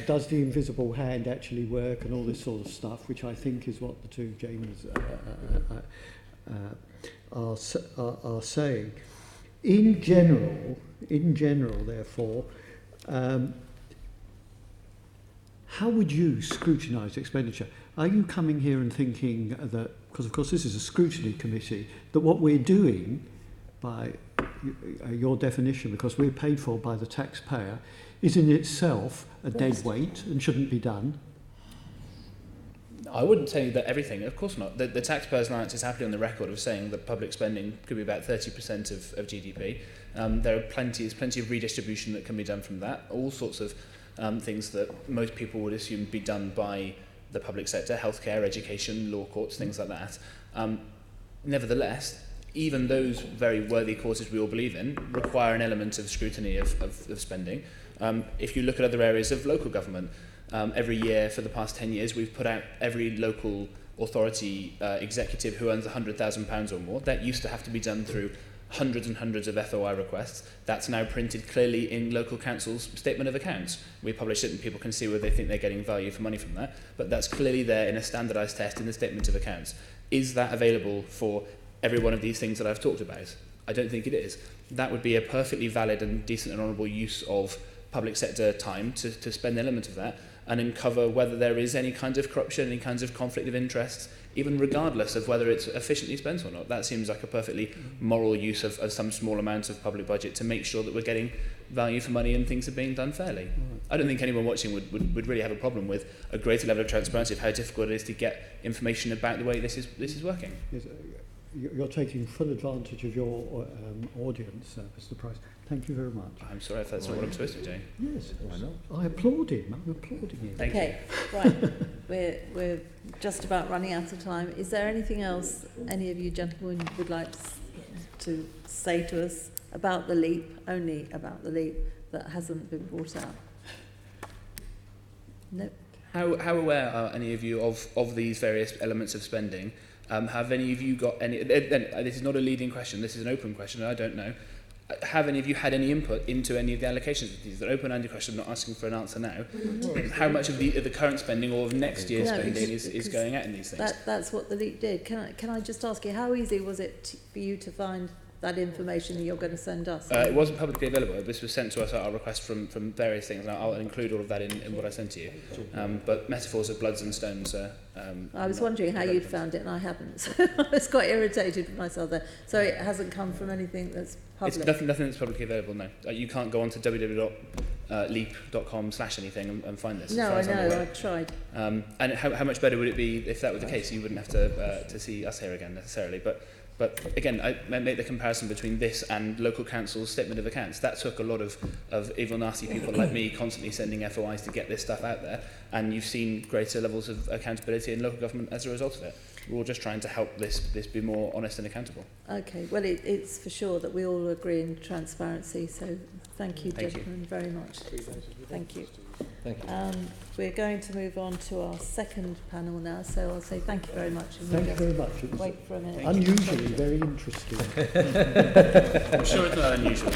[SPEAKER 7] does the invisible hand actually work, and all this sort of stuff, which I think is what the two James are saying. In general, therefore, how would you scrutinise expenditure? Are you coming here and thinking that, because of course this is a scrutiny committee, that what we're doing by your definition, because we're paid for by the taxpayer, is in itself a dead weight and shouldn't be done?
[SPEAKER 4] I wouldn't say that everything, of course not. The Taxpayers Alliance is happily on the record of saying that public spending could be about 30% of GDP. There are plenty of redistribution that can be done from that, all sorts of things that most people would assume be done by the public sector, healthcare, education, law courts, things like that. Nevertheless, even those very worthy causes we all believe in require an element of scrutiny of spending. If you look at other areas of local government, every year for the past 10 years, we've put out every local authority executive who earns £100,000 or more. That used to have to be done through hundreds and hundreds of FOI requests. That's now printed clearly in local council's statement of accounts. We publish it and people can see whether they think they're getting value for money from that. But that's clearly there in a standardised test in the statement of accounts. Is that available for every one of these things that I've talked about? I don't think it is. That would be a perfectly valid and decent and honourable use of public sector time to spend an element of that and uncover whether there is any kind of corruption, any kinds of conflict of interests, even regardless of whether it's efficiently spent or not. That seems like a perfectly moral use of some small amount of public budget to make sure that we're getting value for money and things are being done fairly. I don't think anyone watching would really have a problem with a greater level of transparency of how difficult it is to get information about the way this is working.
[SPEAKER 7] Yes, you're taking full advantage of your audience, Mr. Price. Thank you very much.
[SPEAKER 4] I'm sorry if that's not what I'm supposed to be doing.
[SPEAKER 7] Yes, why not? I applaud him. I'm applauding him.
[SPEAKER 4] Thank you.
[SPEAKER 1] Okay, right. We're just about running out of time. Is there anything else any of you gentlemen would like to say to us about the LEP, only about the LEP, that hasn't been brought out? No.
[SPEAKER 4] How aware are any of you of these various elements of spending? Have any of you got any... This is not a leading question. This is an open question. I don't know. Have any of you had any input into any of the allocations? These are an open-ended question. I'm not asking for an answer now. How much of the current spending or of next year's spending is going out in these things?
[SPEAKER 1] That's what the LEP did. Can I just ask you, how easy was it for you to find that information that you're going to send us?
[SPEAKER 4] It wasn't publicly available. This was sent to us at our request from various things, and I'll include all of that in what I sent to you. But metaphors of bloods and stones.
[SPEAKER 1] I was wondering how you'd found it, and I haven't. So I was quite irritated with myself there. So it hasn't come from anything that's public?
[SPEAKER 4] It's nothing that's publicly available, no. You can't go on to www.leap.com/anything and find this.
[SPEAKER 1] No, I know, I've tried.
[SPEAKER 4] And how much better would it be if that were the case? You wouldn't have to see us here again necessarily. But again, I make the comparison between this and local council's statement of accounts. That took a lot of evil, nasty people like me constantly sending FOIs to get this stuff out there. And you've seen greater levels of accountability in local government as a result of it. We're all just trying to help this be more honest and accountable.
[SPEAKER 1] Okay, well, it's for sure that we all agree in transparency. So thank you, gentlemen, very much. Thank you.
[SPEAKER 5] Thank you.
[SPEAKER 1] We're going to move on to our second panel now, so I'll say thank you very much.
[SPEAKER 7] Thank you very much. It was
[SPEAKER 1] wait for a minute.
[SPEAKER 7] unusually very interesting.
[SPEAKER 4] I'm sure it's not unusual.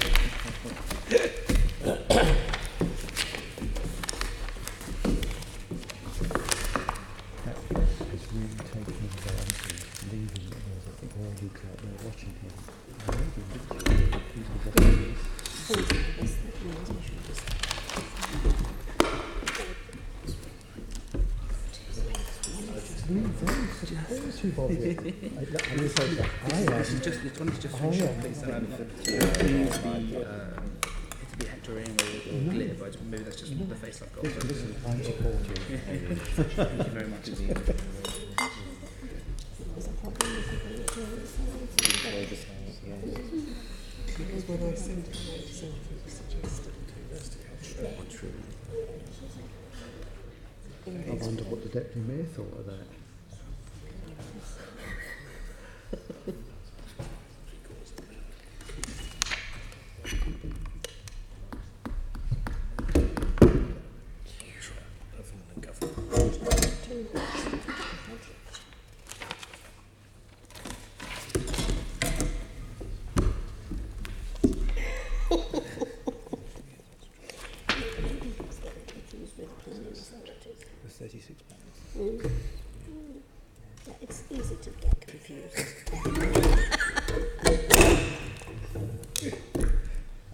[SPEAKER 10] This one is just from shop. It's to be hectoring or glitter, but maybe that's just the face I've got.
[SPEAKER 7] I'm supporting.
[SPEAKER 10] Thank you very much.
[SPEAKER 11] Because when I sent it, suggested to investigate true.
[SPEAKER 7] I wonder what the Deputy Mayor thought of that.
[SPEAKER 12] Yeah, it's easy to get confused.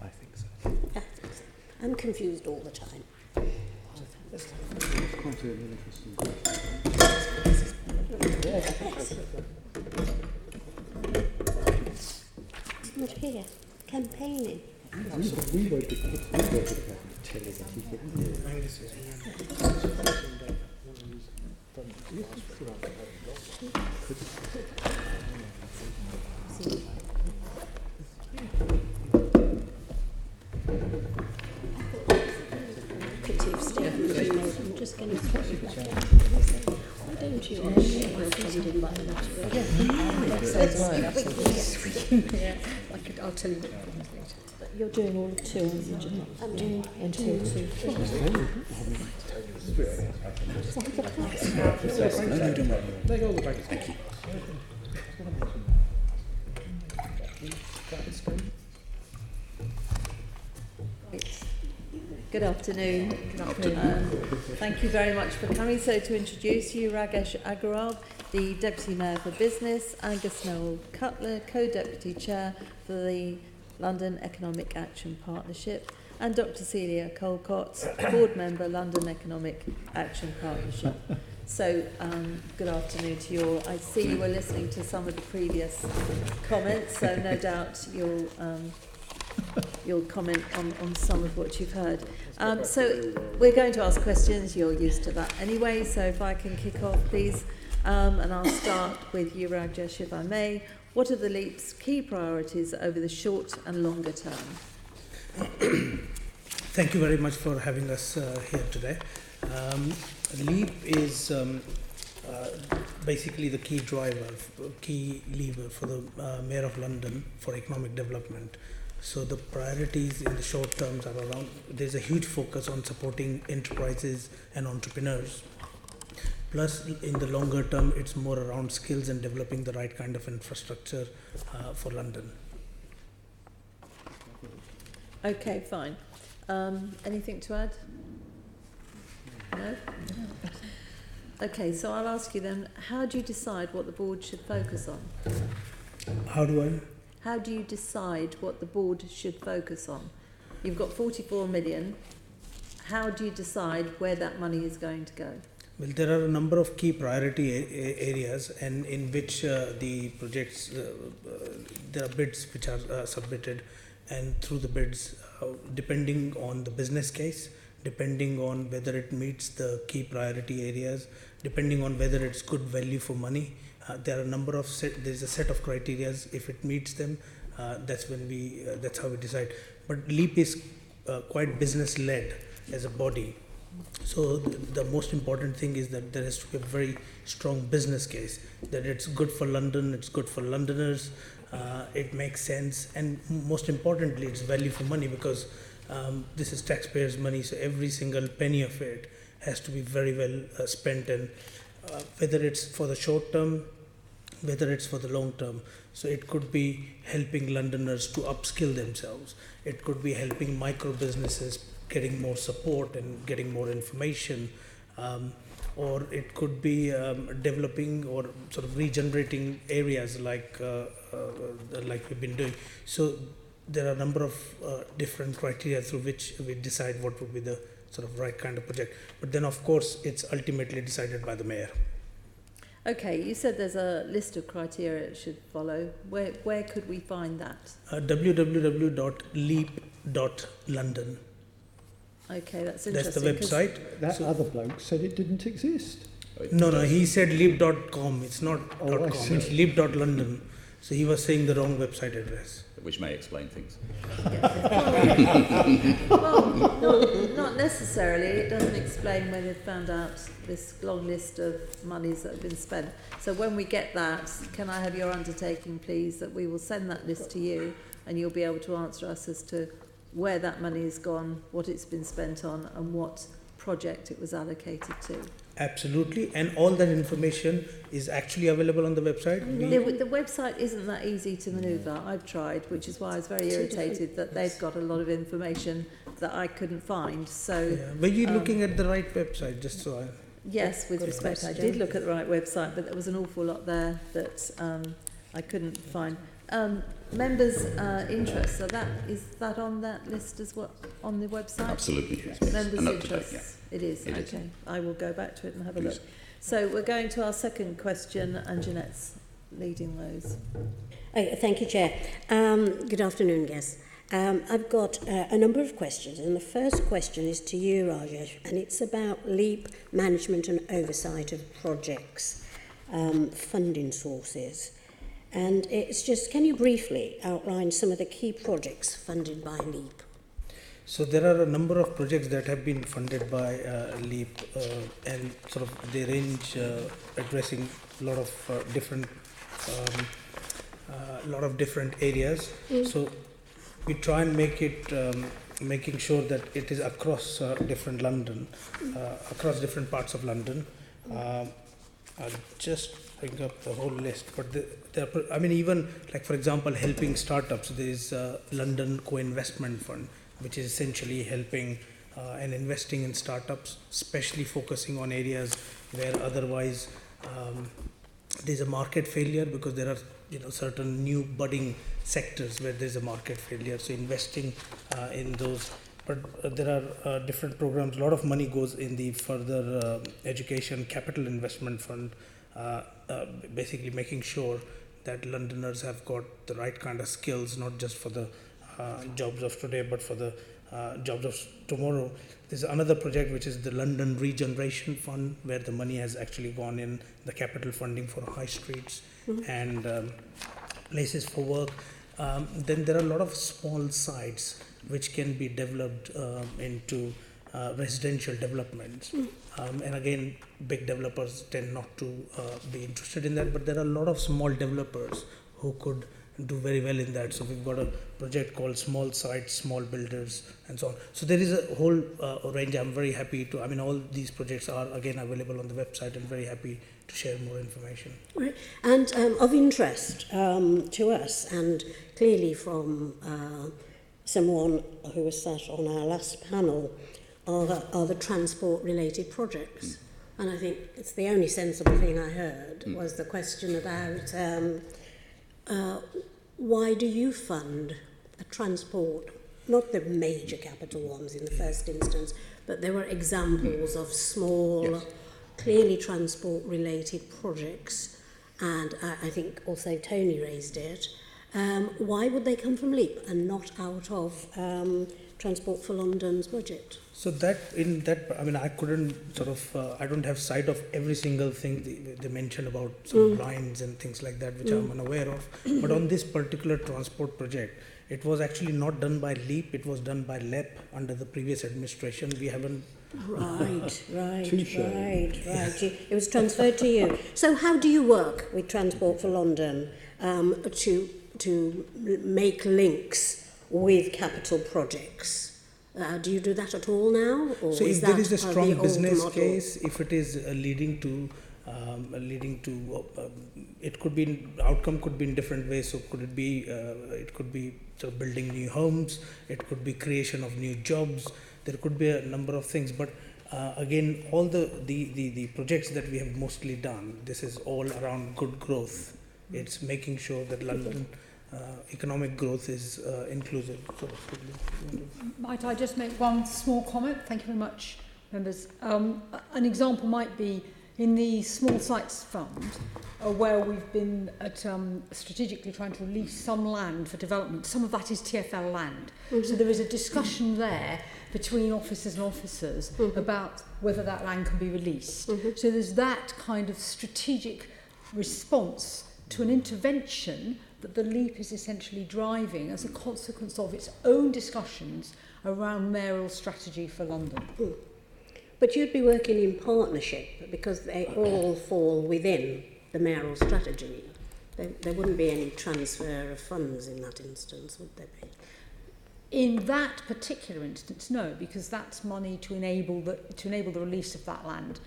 [SPEAKER 10] I think so.
[SPEAKER 12] Yeah, I'm confused all the time.
[SPEAKER 7] That's quite an interesting question.
[SPEAKER 12] It's not here. Campaigning.
[SPEAKER 7] We won't be telling that he didn't.
[SPEAKER 9] Angus is
[SPEAKER 12] I'm just going to why don't you send him by letter?
[SPEAKER 1] I'll tell you what the problem is later.
[SPEAKER 12] But you're doing all of two, aren't you? I'm doing until 2.
[SPEAKER 1] Good afternoon. Good afternoon. Thank you very much for coming. So to introduce you, Rajesh Agrawal, the Deputy Mayor for Business, Angus Knowles-Cutler, Co-Deputy Chair for the London Economic Action Partnership, and Dr. Celia Caulcott, Board Member, London Economic Action Partnership. So, good afternoon to you all. I see you were listening to some of the previous comments, so no doubt you'll comment on some of what you've heard. So we're going to ask questions. You're used to that anyway, so if I can kick off, please. And I'll start with you, Rajesh, if I may. What are the LEPs' key priorities over the short and longer term?
[SPEAKER 13] Thank you very much for having us here today. LEP is basically the key driver, key lever for the Mayor of London for economic development. So the priorities in the short terms are around, there's a huge focus on supporting enterprises and entrepreneurs. Plus, in the longer term, it's more around skills and developing the right kind of infrastructure for London.
[SPEAKER 1] Okay, fine. Anything to add? No? Okay, so I'll ask you then, how do you decide what the board should focus on?
[SPEAKER 13] How do you
[SPEAKER 1] decide what the board should focus on? You've got 44 million. How do you decide where that money is going to go?
[SPEAKER 13] Well, there are a number of key priority areas, and in which the projects, there are bids which are submitted, and through the bids, depending on the business case, depending on whether it meets the key priority areas, depending on whether it's good value for money, there are a number of there's a set of criteria. If it meets them, that's how we decide. But LEP is quite business led as a body. So the most important thing is that there has to be a very strong business case, that it's good for London, it's good for Londoners, it makes sense, and most importantly, it's value for money, because this is taxpayers' money, so every single penny of it has to be very well spent, and whether it's for the short term, whether it's for the long term. So it could be helping Londoners to upskill themselves. It could be helping micro businesses getting more support and getting more information, or it could be developing or sort of regenerating areas like we've been doing. So there are a number of different criteria through which we decide what would be the sort of right kind of project. But then, of course, it's ultimately decided by the mayor.
[SPEAKER 1] Okay, you said there's a list of criteria it should follow. Where could we find that?
[SPEAKER 13] www.leap.london.
[SPEAKER 1] Okay, that's interesting.
[SPEAKER 13] That's the website.
[SPEAKER 7] That other bloke said it didn't exist.
[SPEAKER 13] No, he said leap.com. It's not .com, it's leap.london. So he was saying the wrong website address.
[SPEAKER 14] Which may explain things.
[SPEAKER 1] Well, not necessarily. It doesn't explain where they've found out this long list of monies that have been spent. So when we get that, can I have your undertaking, please, that we will send that list to you, and you'll be able to answer us as to where that money has gone, what it's been spent on, and what project it was allocated to.
[SPEAKER 13] Absolutely, and all that information is actually available on the website.
[SPEAKER 1] The website isn't that easy to manoeuvre. I've tried, which is why I was very irritated that they've got a lot of information that I couldn't find. So,
[SPEAKER 13] were you looking at the right website? Just so I.
[SPEAKER 1] Yes, with respect, I did look at the right website, but there was an awful lot there that I couldn't find. Members' interests, so is that on that list as well, on the website?
[SPEAKER 14] Absolutely, yes.
[SPEAKER 1] Members' interests, it is, okay. I will go back to it and have a look. So we're going to our second question, and Jeanette's leading those.
[SPEAKER 12] Thank you, Chair. Good afternoon, guests. I've got a number of questions, and the first question is to you, Rajesh, and it's about LEP management and oversight of projects, funding sources. And it's just, can you briefly outline some of the key projects funded by LEP?
[SPEAKER 13] So there are a number of projects that have been funded by LEP, and sort of they range addressing a lot of different areas. So we try and make it making sure that it is across different different parts of London. I'll just bring up the whole list, but even like, for example, helping startups. There is London Co-Investment Fund, which is essentially helping and investing in startups, especially focusing on areas where otherwise there's a market failure, because there are certain new budding sectors where there's a market failure. So investing in those. But there are different programs. A lot of money goes in the further education capital investment fund, basically making sure that Londoners have got the right kind of skills, not just for the jobs of today, but for the jobs of tomorrow. There's another project which is the London Regeneration Fund, where the money has actually gone in the capital funding for high streets and places for work. Then there are a lot of small sites which can be developed into residential developments. And again, big developers tend not to be interested in that, but there are a lot of small developers who could do very well in that. So we've got a project called Small Sites, Small Builders, and so on. So there is a whole range. I'm very happy to, all these projects are again available on the website, and very happy to share more information.
[SPEAKER 12] Right. And of interest to us, and clearly from someone who was sat on our last panel, are the transport-related projects. And I think it's the only sensible thing I heard was the question about why do you fund a transport, not the major capital ones in the first instance, but there were examples of small, clearly transport-related projects, and I think also Tony raised it. Why would they come from LEP and not out of Transport for London's budget?
[SPEAKER 13] So I couldn't I don't have sight of every single thing they mentioned about some lines and things like that, which I'm unaware of. But on this particular transport project, it was actually not done by LEP, it was done by LEP under the previous administration. We haven't...
[SPEAKER 12] Right. It was transferred to you. So how do you work with Transport for London to make links with capital projects? Do you do that at all now? Or
[SPEAKER 13] so if there is a strong business case, if it is leading to it could be, outcome could be in different ways. So could it be sort of building new homes, it could be creation of new jobs, there could be a number of things. But again, all the projects that we have mostly done, this is all around good growth. It's making sure that London economic growth is inclusive.
[SPEAKER 15] Might I just make one small comment? Thank you very much, members. An example might be in the Small Sites Fund, where we've been at strategically trying to release some land for development. Some of that is TfL land. So there is a discussion there between officers and officers about whether that land can be released. So there's that kind of strategic response to an intervention that the LEP is essentially driving as a consequence of its own discussions around mayoral strategy for London.
[SPEAKER 12] But you'd be working in partnership because they all fall within the mayoral strategy. There wouldn't be any transfer of funds in that instance, would there be?
[SPEAKER 15] In that particular instance, no, because that's money to enable the release of that land.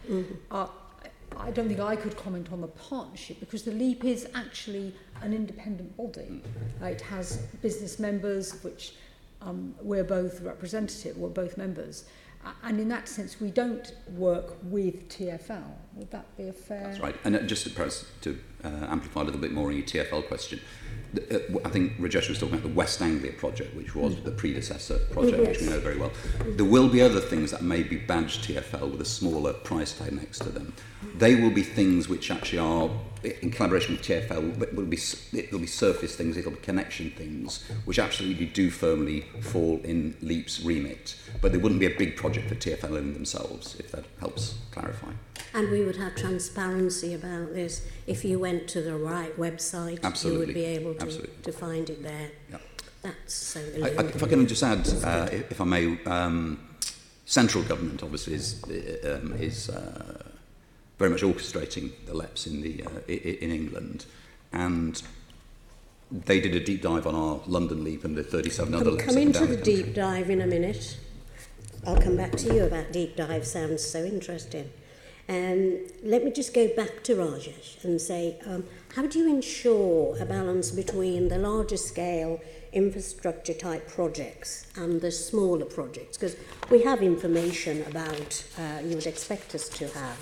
[SPEAKER 15] I don't think I could comment on the partnership because the LEP is actually an independent body. It has business members, which we're both members. And in that sense, we don't work with TfL. Would that be a fair...
[SPEAKER 14] That's right. And just perhaps to amplify a little bit more on your TfL question, I think Rajesh was talking about the West Anglia project, which was the predecessor project, which we know very well. There will be other things that may be badged TfL with a smaller price tag next to them. They will be things which actually are, in collaboration with TfL, it'll be surface things, it'll be connection things, which absolutely do firmly fall in LEP's remit. But there wouldn't be a big project for TfL in themselves, if that helps clarify.
[SPEAKER 12] And we would have transparency about this. If you went to the right website,
[SPEAKER 14] Absolutely.
[SPEAKER 12] you would be able to find it there.
[SPEAKER 14] Yep.
[SPEAKER 12] That's so
[SPEAKER 14] if I can just add, if I may, central government obviously is very much orchestrating the LEPs in England, and they did a deep dive on our London LEP and the 37 other LEPs.
[SPEAKER 12] Come into the deep dive in a minute. I'll come back to you about deep dive. Sounds so interesting. Let me just go back to Rajesh and say, how do you ensure a balance between the larger scale infrastructure type projects and the smaller projects? Because we have information about, you would expect us to have,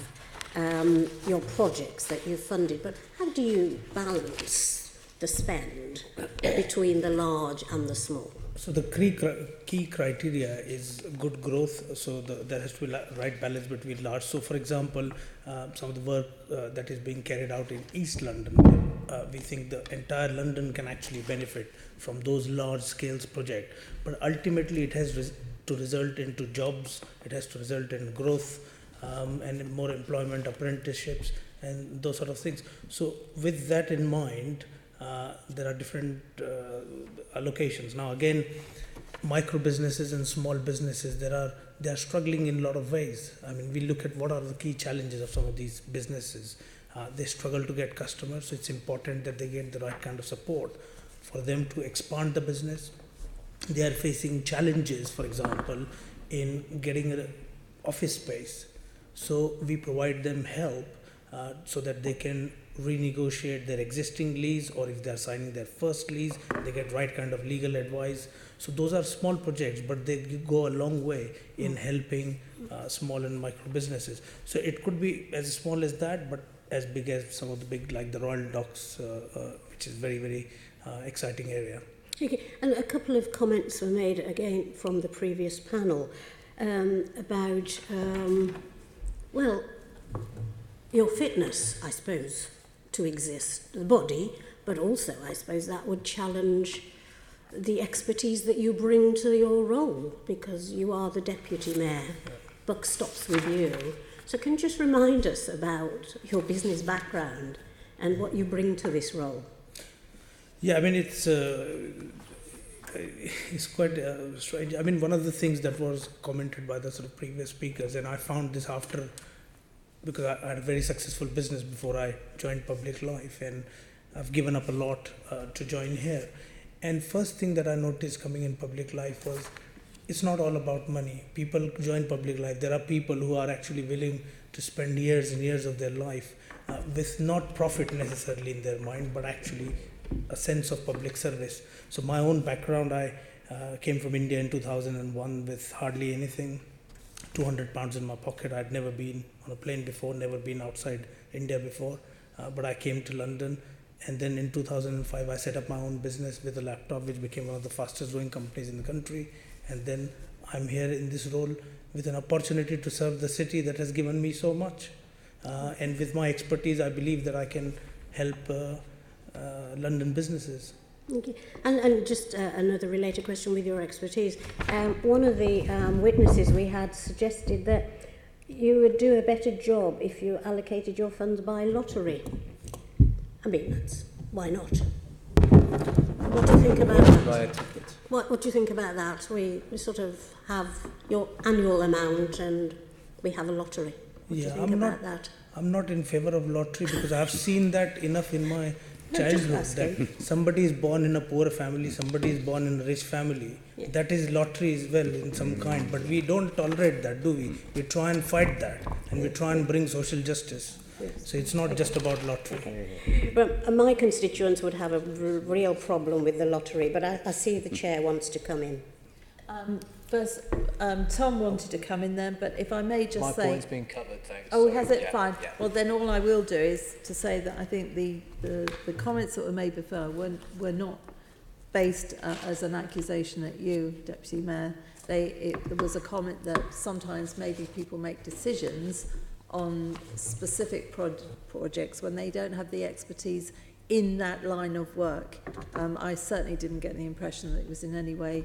[SPEAKER 12] your projects that you've funded, but how do you balance the spend between the large and the small?
[SPEAKER 13] So the key criteria is good growth, so there has to be right balance between large. So for example, some of the work that is being carried out in East London, we think the entire London can actually benefit from those large scales projects. But ultimately it has to result into jobs, it has to result in growth and more employment, apprenticeships and those sort of things. So with that in mind, there are different allocations. Now again, micro businesses and small businesses, they are struggling in a lot of ways. I mean, we look at what are the key challenges of some of these businesses. They struggle to get customers, so it's important that they get the right kind of support for them to expand the business. They are facing challenges, for example, in getting an office space. So we provide them help so that they can renegotiate their existing lease, or if they are signing their first lease, they get right kind of legal advice. So those are small projects, but they go a long way in helping small and micro businesses. So it could be as small as that, but as big as some of the big, like the Royal Docks, which is very, very exciting area.
[SPEAKER 12] Okay, and a couple of comments were made again from the previous panel about, well, your fitness, I suppose, to exist, the body, but also I suppose that would challenge the expertise that you bring to your role, because you are the deputy mayor. Buck stops with you. So can you just remind us about your business background and what you bring to this role?
[SPEAKER 13] Yeah, I mean, it's quite strange. I mean, one of the things that was commented by the sort of previous speakers, and I found this after, because I had a very successful business before I joined public life, and I've given up a lot to join here. And first thing that I noticed coming in public life was, it's not all about money. People join public life. There are people who are actually willing to spend years and years of their life with not profit necessarily in their mind, but actually a sense of public service. So my own background, I came from India in 2001 with hardly anything, 200 pounds in my pocket. I'd never been on a plane before, never been outside India before, but I came to London. And then in 2005, I set up my own business with a laptop, which became one of the fastest growing companies in the country. And then I'm here in this role with an opportunity to serve the city that has given me so much. And with my expertise, I believe that I can help London businesses.
[SPEAKER 12] Okay. And just another related question with your expertise. One of the witnesses we had suggested that you would do a better job if you allocated your funds by lottery. I mean, why not? What do you think about that? What do you think about that? We sort of have your annual amount and we have a lottery. What do you think about that?
[SPEAKER 13] I'm not in favor of lottery because I've seen that enough in my childhood. That somebody is born in a poor family, somebody is born in a rich family.
[SPEAKER 12] Yeah.
[SPEAKER 13] That is lottery as well in some kind. But we don't tolerate that, do we? We try and fight that, and we try and bring social justice. So it's not just about lottery.
[SPEAKER 12] Well, my constituents would have a real problem with the lottery, but I see the chair wants to come in.
[SPEAKER 1] First, Tom wanted to come in then, but if I may just say...
[SPEAKER 8] My point's been covered, thanks.
[SPEAKER 1] Oh, has it?
[SPEAKER 8] Yeah,
[SPEAKER 1] Fine.
[SPEAKER 8] yeah.
[SPEAKER 1] Well, then all I will do is to say that I think the comments that were made before were not based as an accusation at you, Deputy Mayor. There was a comment that sometimes maybe people make decisions on specific projects when they don't have the expertise in that line of work. I certainly didn't get the impression that it was in any way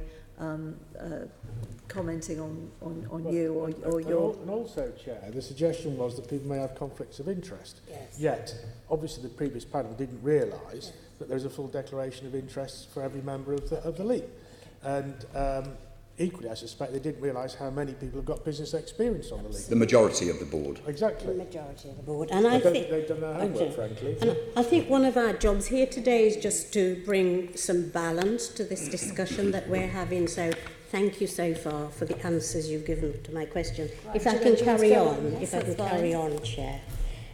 [SPEAKER 1] commenting on you or your...
[SPEAKER 9] And also, Chair, the suggestion was that people may have conflicts of interest.
[SPEAKER 12] Yes.
[SPEAKER 9] Yet, obviously the previous panel didn't realise that there's a full declaration of interests for every member of the LEP. And equally, I suspect they didn't realise how many people have got business experience on the LEP.
[SPEAKER 14] The majority of the board.
[SPEAKER 9] Exactly.
[SPEAKER 12] The majority of the board. And I
[SPEAKER 9] don't
[SPEAKER 12] think
[SPEAKER 9] they've done their homework, frankly.
[SPEAKER 12] And I think one of our jobs here today is just to bring some balance to this discussion that we're having. So thank you so far for the answers you've given to my question.
[SPEAKER 1] Right,
[SPEAKER 12] if I can carry on, Chair.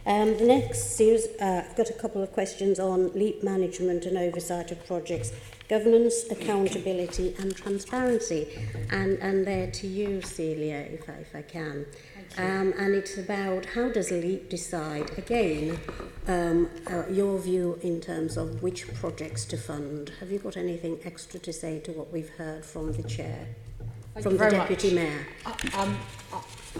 [SPEAKER 12] The next series, I've got a couple of questions on LEP management and oversight of projects, governance, accountability and transparency. And they're to you, Celia, if I can. And it's about how does LEP decide, again, your view in terms of which projects to fund. Have you got anything extra to say to what we've heard from the Chair, from the Deputy Mayor?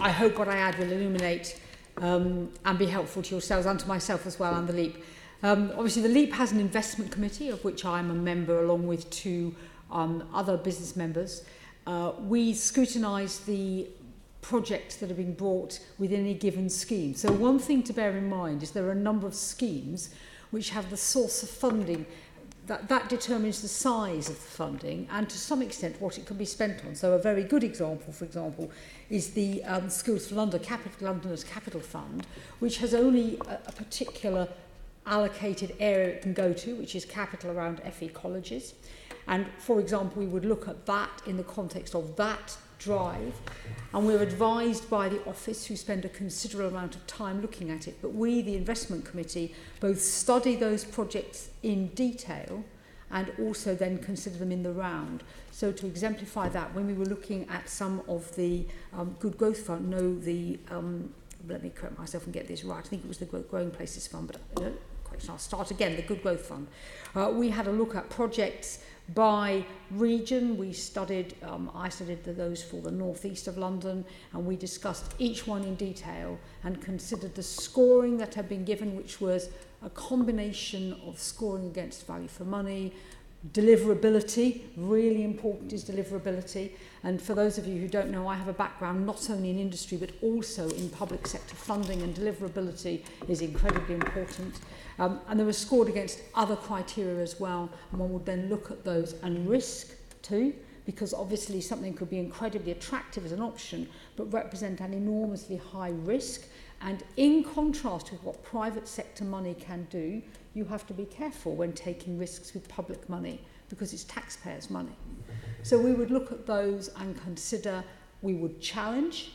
[SPEAKER 15] I hope what I add will illuminate and be helpful to yourselves and to myself as well and the LEP. Obviously the LEP has an investment committee of which I'm a member along with two other business members. We scrutinise the projects that are being brought within any given scheme. So one thing to bear in mind is there are a number of schemes which have the source of funding that determines the size of the funding and to some extent what it can be spent on. So a very good example, for example, is the Schools for Londoners Capital Fund, which has only a particular allocated area it can go to, which is capital around FE colleges. And for example, we would look at that in the context of that drive, and we're advised by the office who spend a considerable amount of time looking at it, but we, the investment committee, both study those projects in detail and also then consider them in the round. So to exemplify that, when we were looking at some of the Good Growth Fund, let me correct myself and get this right, I think it was the Growing Places Fund, but I'll start again, the Good Growth Fund. We had a look at projects by region. We studied, I studied those for the northeast of London, and we discussed each one in detail and considered the scoring that had been given, which was a combination of scoring against value for money, deliverability, really important is deliverability. And for those of you who don't know, I have a background not only in industry but also in public sector funding, and deliverability is incredibly important. And they were scored against other criteria as well, and one would then look at those and risk too, because obviously something could be incredibly attractive as an option but represent an enormously high risk. And in contrast with what private sector money can do, you have to be careful when taking risks with public money because it's taxpayers' money. So we would look at those and consider, we would challenge,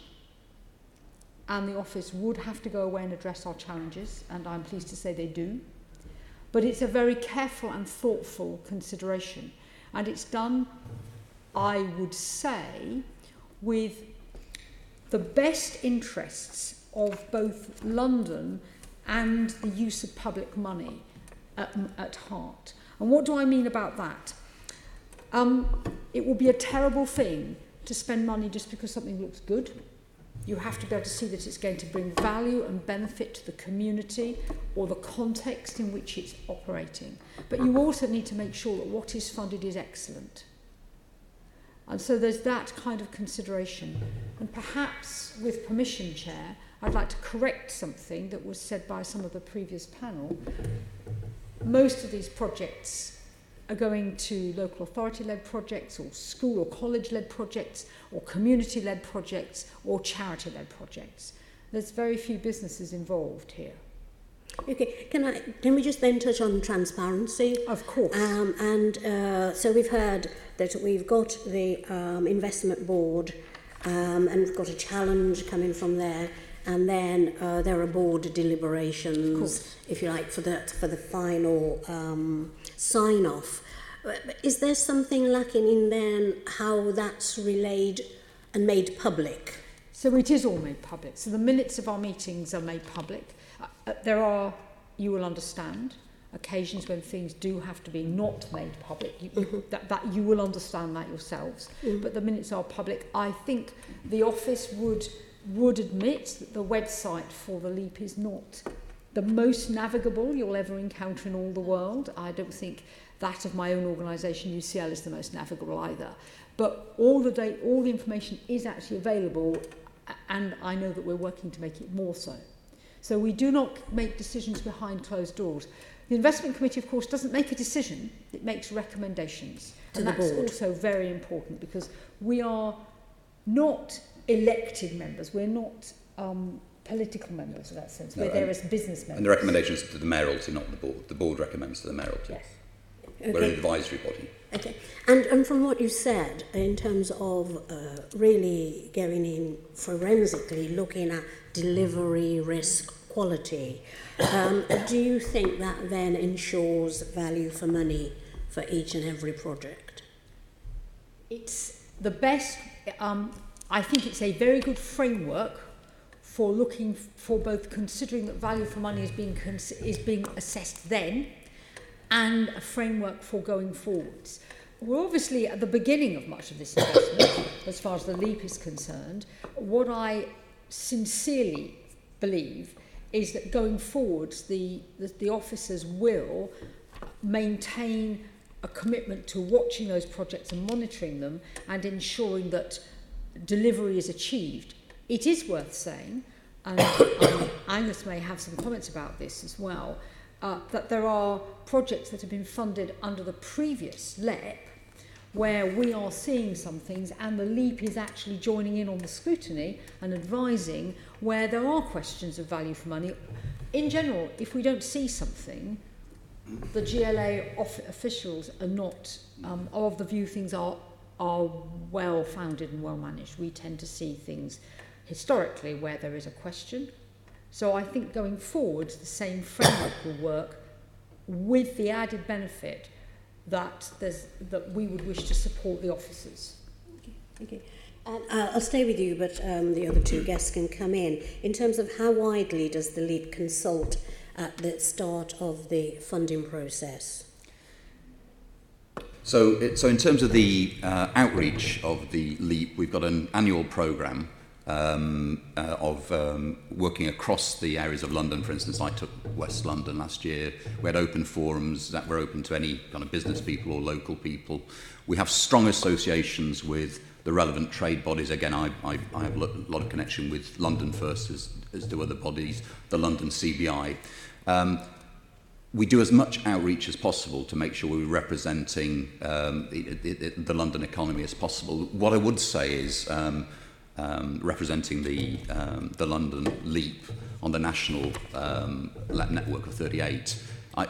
[SPEAKER 15] and the office would have to go away and address our challenges, and I'm pleased to say they do. But it's a very careful and thoughtful consideration, and it's done, I would say, with the best interests of both London and the use of public money at heart. And what do I mean about that? It will be a terrible thing to spend money just because something looks good. You have to be able to see that it's going to bring value and benefit to the community or the context in which it's operating. But you also need to make sure that what is funded is excellent. And so there's that kind of consideration. And perhaps, with permission, Chair, I'd like to correct something that was said by some of the previous panel. Most of these projects are going to local authority-led projects or school or college-led projects or community-led projects or charity-led projects. There's very few businesses involved here.
[SPEAKER 12] Okay, can we just then touch on transparency?
[SPEAKER 15] Of course.
[SPEAKER 12] So we've heard that we've got the investment board, and we've got a challenge coming from there, and then there are board deliberations, if you like, for the final sign off. Is there something lacking in then how that's relayed and made public?
[SPEAKER 15] So it is all made public. So the minutes of our meetings are made public. There are, you will understand, occasions when things do have to be not made public. That you will understand that yourselves. But the minutes are public. I think the office would admit that the website for the LEP is not the most navigable you'll ever encounter in all the world. I don't think that of my own organisation, UCL, is the most navigable either. But all the information is actually available, and I know that we're working to make it more so. So we do not make decisions behind closed doors. The investment committee, of course, doesn't make a decision, it makes recommendations.
[SPEAKER 12] To
[SPEAKER 15] and
[SPEAKER 12] the
[SPEAKER 15] that's
[SPEAKER 12] board.
[SPEAKER 15] also very important, because we are not elected members, we're not political members in that sense, we're there as business members.
[SPEAKER 14] And the recommendation is to the mayoralty, not the board. The board recommends to the mayoralty.
[SPEAKER 15] Yes.
[SPEAKER 12] Okay.
[SPEAKER 14] We're an advisory body.
[SPEAKER 12] Okay, and from what you said, in terms of really going in forensically, looking at delivery, risk, quality, do you think that then ensures value for money for each and every project?
[SPEAKER 15] It's the best, I think it's a very good framework for looking for both considering that value for money is being assessed then, and a framework for going forwards. We're obviously at the beginning of much of this investment, as far as the LEP is concerned. What I sincerely believe is that going forwards, the officers will maintain a commitment to watching those projects and monitoring them and ensuring that delivery is achieved. It is worth saying, and Angus may have some comments about this as well, that there are projects that have been funded under the previous LEP where we are seeing some things and the LEP is actually joining in on the scrutiny and advising where there are questions of value for money. In general, if we don't see something, the GLA officials are not are of the view things are well founded and well managed. We tend to see things historically where there is a question. So I think going forward, the same framework will work, with the added benefit that we would wish to support the officers.
[SPEAKER 12] Okay. I'll stay with you, but the other two guests can come in. In terms of how widely does the LEP consult at the start of the funding process?
[SPEAKER 14] So in terms of the outreach of the LEP, we've got an annual programme of working across the areas of London. For instance, I took West London last year. We had open forums that were open to any kind of business people or local people. We have strong associations with the relevant trade bodies. Again, I have a lot of connection with London First, as do other bodies, the London CBI. We do as much outreach as possible to make sure we're representing the London economy as possible. What I would say is representing the London LEP on the national network of 38.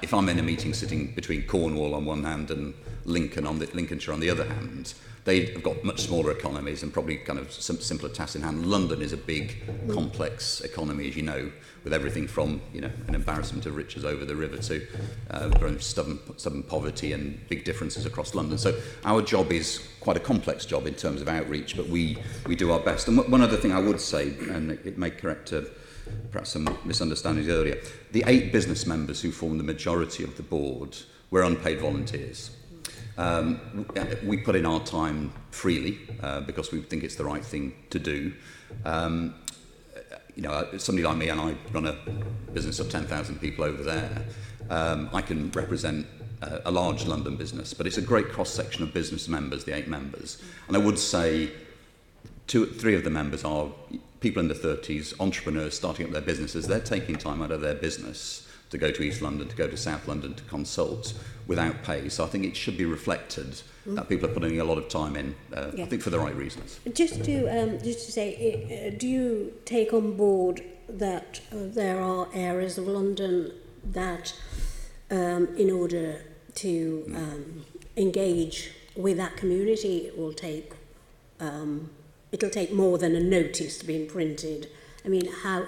[SPEAKER 14] If I'm in a meeting sitting between Cornwall on one hand and Lincolnshire on the other hand, they've got much smaller economies and probably kind of some simpler tasks in hand. London is a big, complex economy, as you know, with everything from an embarrassment of riches over the river to very stubborn poverty and big differences across London. So our job is quite a complex job in terms of outreach, but we do our best. And one other thing I would say, and it may correct perhaps some misunderstandings earlier, the 8 business members who form the majority of the board were unpaid volunteers. We put in our time freely because we think it's the right thing to do. Somebody like me, and I run a business of 10,000 people over there, I can represent a large London business, but it's a great cross-section of business members, the 8 members. And I would say 3 of the members are people in their 30s, entrepreneurs starting up their businesses. They're taking time out of their business to go to East London, to go to South London to consult without pay. So I think it should be reflected that people are putting a lot of time in, I think for the right reasons.
[SPEAKER 12] Just to say, do you take on board that there are areas of London that, in order to engage with that community, it will take it'll take more than a notice being printed? I mean, how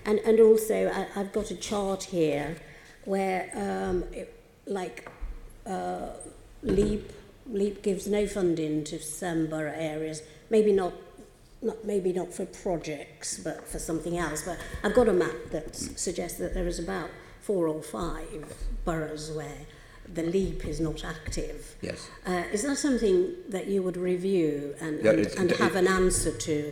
[SPEAKER 12] and also I've got a chart here where LEP gives no funding to some borough areas, maybe not for projects, but for something else. But I've got a map that suggests that there is about 4 or 5 boroughs where the LEP is not active.
[SPEAKER 14] Yes.
[SPEAKER 12] Is that something that you would review and have an answer to?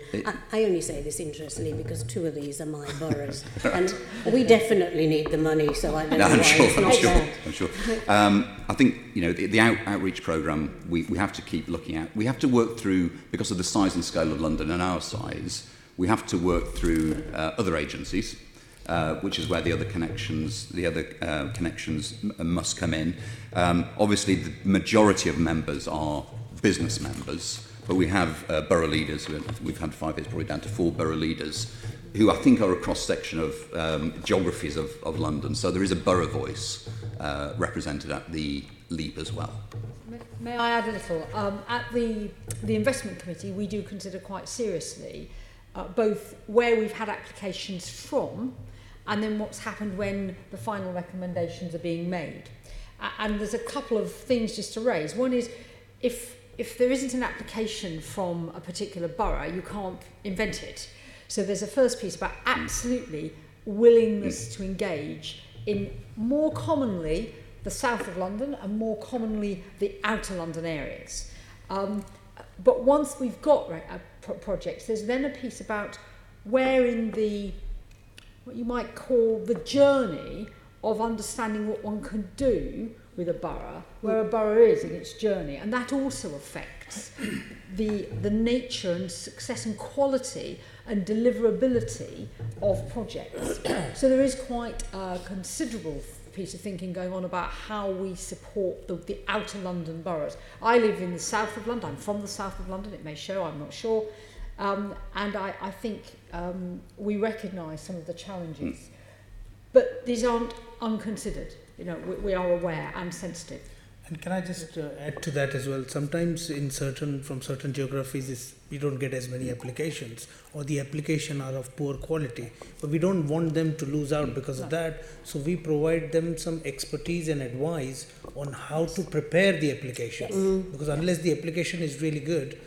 [SPEAKER 12] I only say this interestingly because 2 of these are my boroughs, and we definitely need the money. So I don't know why it's not there.
[SPEAKER 14] I'm sure. I think the outreach programme we have to keep looking at. We have to work through, because of the size and scale of London and our size, we have to work through other agencies. Which is where the other connections must come in. Obviously, the majority of members are business members, but we have borough leaders. We've had 5 years, probably down to 4 borough leaders, who I think are a cross-section of geographies of London. So there is a borough voice represented at the LEP as well.
[SPEAKER 15] May I add a little? At the investment committee, we do consider quite seriously both where we've had applications from and then what's happened when the final recommendations are being made. And there's a couple of things just to raise. One is, if there isn't an application from a particular borough, you can't invent it. So there's a first piece about absolutely willingness to engage in more commonly the south of London and more commonly the outer London areas. But once we've got projects, there's then a piece about where in what you might call the journey of understanding what one can do with a borough, where a borough is in its journey. And that also affects the nature and success and quality and deliverability of projects. So there is quite a considerable piece of thinking going on about how we support the outer London boroughs. I live in the south of London. I'm from the south of London. It may show, I'm not sure. And I think we recognise some of the challenges. But these aren't unconsidered. We are aware and sensitive.
[SPEAKER 13] And can I just add to that as well? Sometimes from certain geographies, we don't get as many applications, or the application are of poor quality. But we don't want them to lose out because of that. So we provide them some expertise and advice on how to prepare the application. Because unless the application is really good,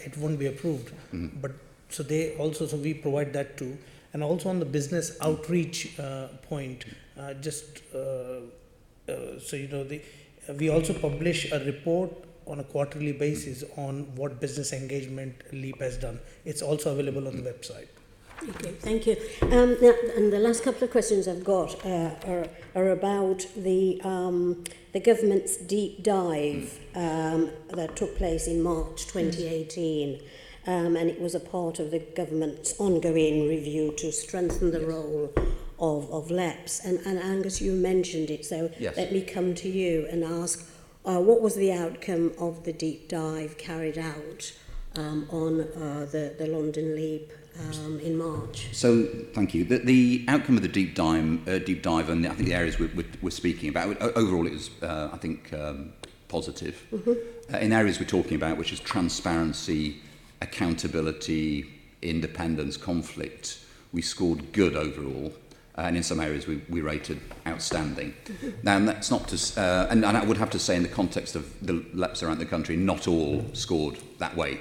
[SPEAKER 13] it won't be approved. But so we provide that too. And also on the business outreach point, we also publish a report on a quarterly basis on what business engagement LEP has done. It's also available on the website.
[SPEAKER 12] Okay, thank you. And the last couple of questions I've got are about the government's deep dive that took place in March 2018. And it was a part of the government's ongoing review to strengthen the role of LEPs. And Angus, you mentioned it, so let me come to you and ask, what was the outcome of the deep dive carried out on the London LEP in March?
[SPEAKER 14] So, thank you. The outcome of the deep dive, and I think the areas we're speaking about, overall it was, I think, positive. In areas we're talking about, which is transparency, accountability, independence, conflict, we scored good overall. And in some areas we rated outstanding. Now, that's not to, and I would have to say, in the context of the LEPs around the country, not all scored that way.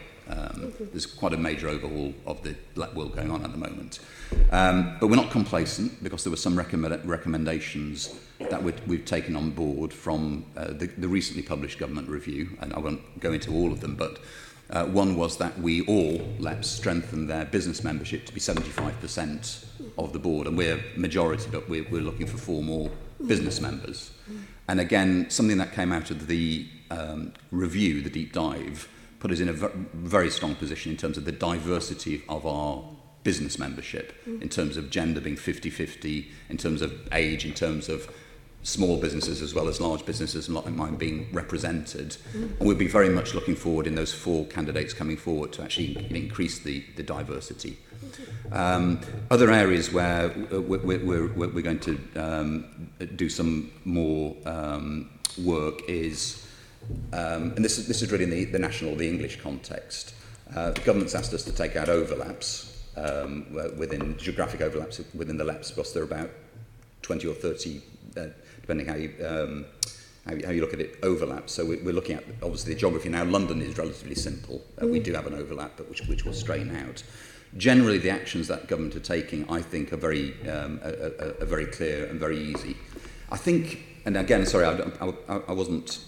[SPEAKER 14] There's quite a major overhaul of the LEP world going on at the moment. But we're not complacent, because there were some recommendations that we've taken on board from the recently published government review, and I won't go into all of them, but one was that we all LEPs strengthen their business membership to be 75% of the board, and we're majority, but we're looking for 4 more business members. And again, something that came out of the review, the deep dive, put us in a very strong position in terms of the diversity of our business membership, in terms of gender being 50-50, in terms of age, in terms of small businesses as well as large businesses like mine being represented. And we'll be very much looking forward in those 4 candidates coming forward to actually increase the diversity. Other areas where we're going to do some more work is, and this is really in the national, the English context. The government's asked us to take out overlaps, within geographic overlaps within the LEPs, because there are about 20 or 30, depending how you look at it, overlaps. So we're looking at, obviously, the geography now. London is relatively simple. We do have an overlap, but which will straighten out. Generally, the actions that government are taking, I think, are very clear and very easy. I think, and again, sorry, I wasn't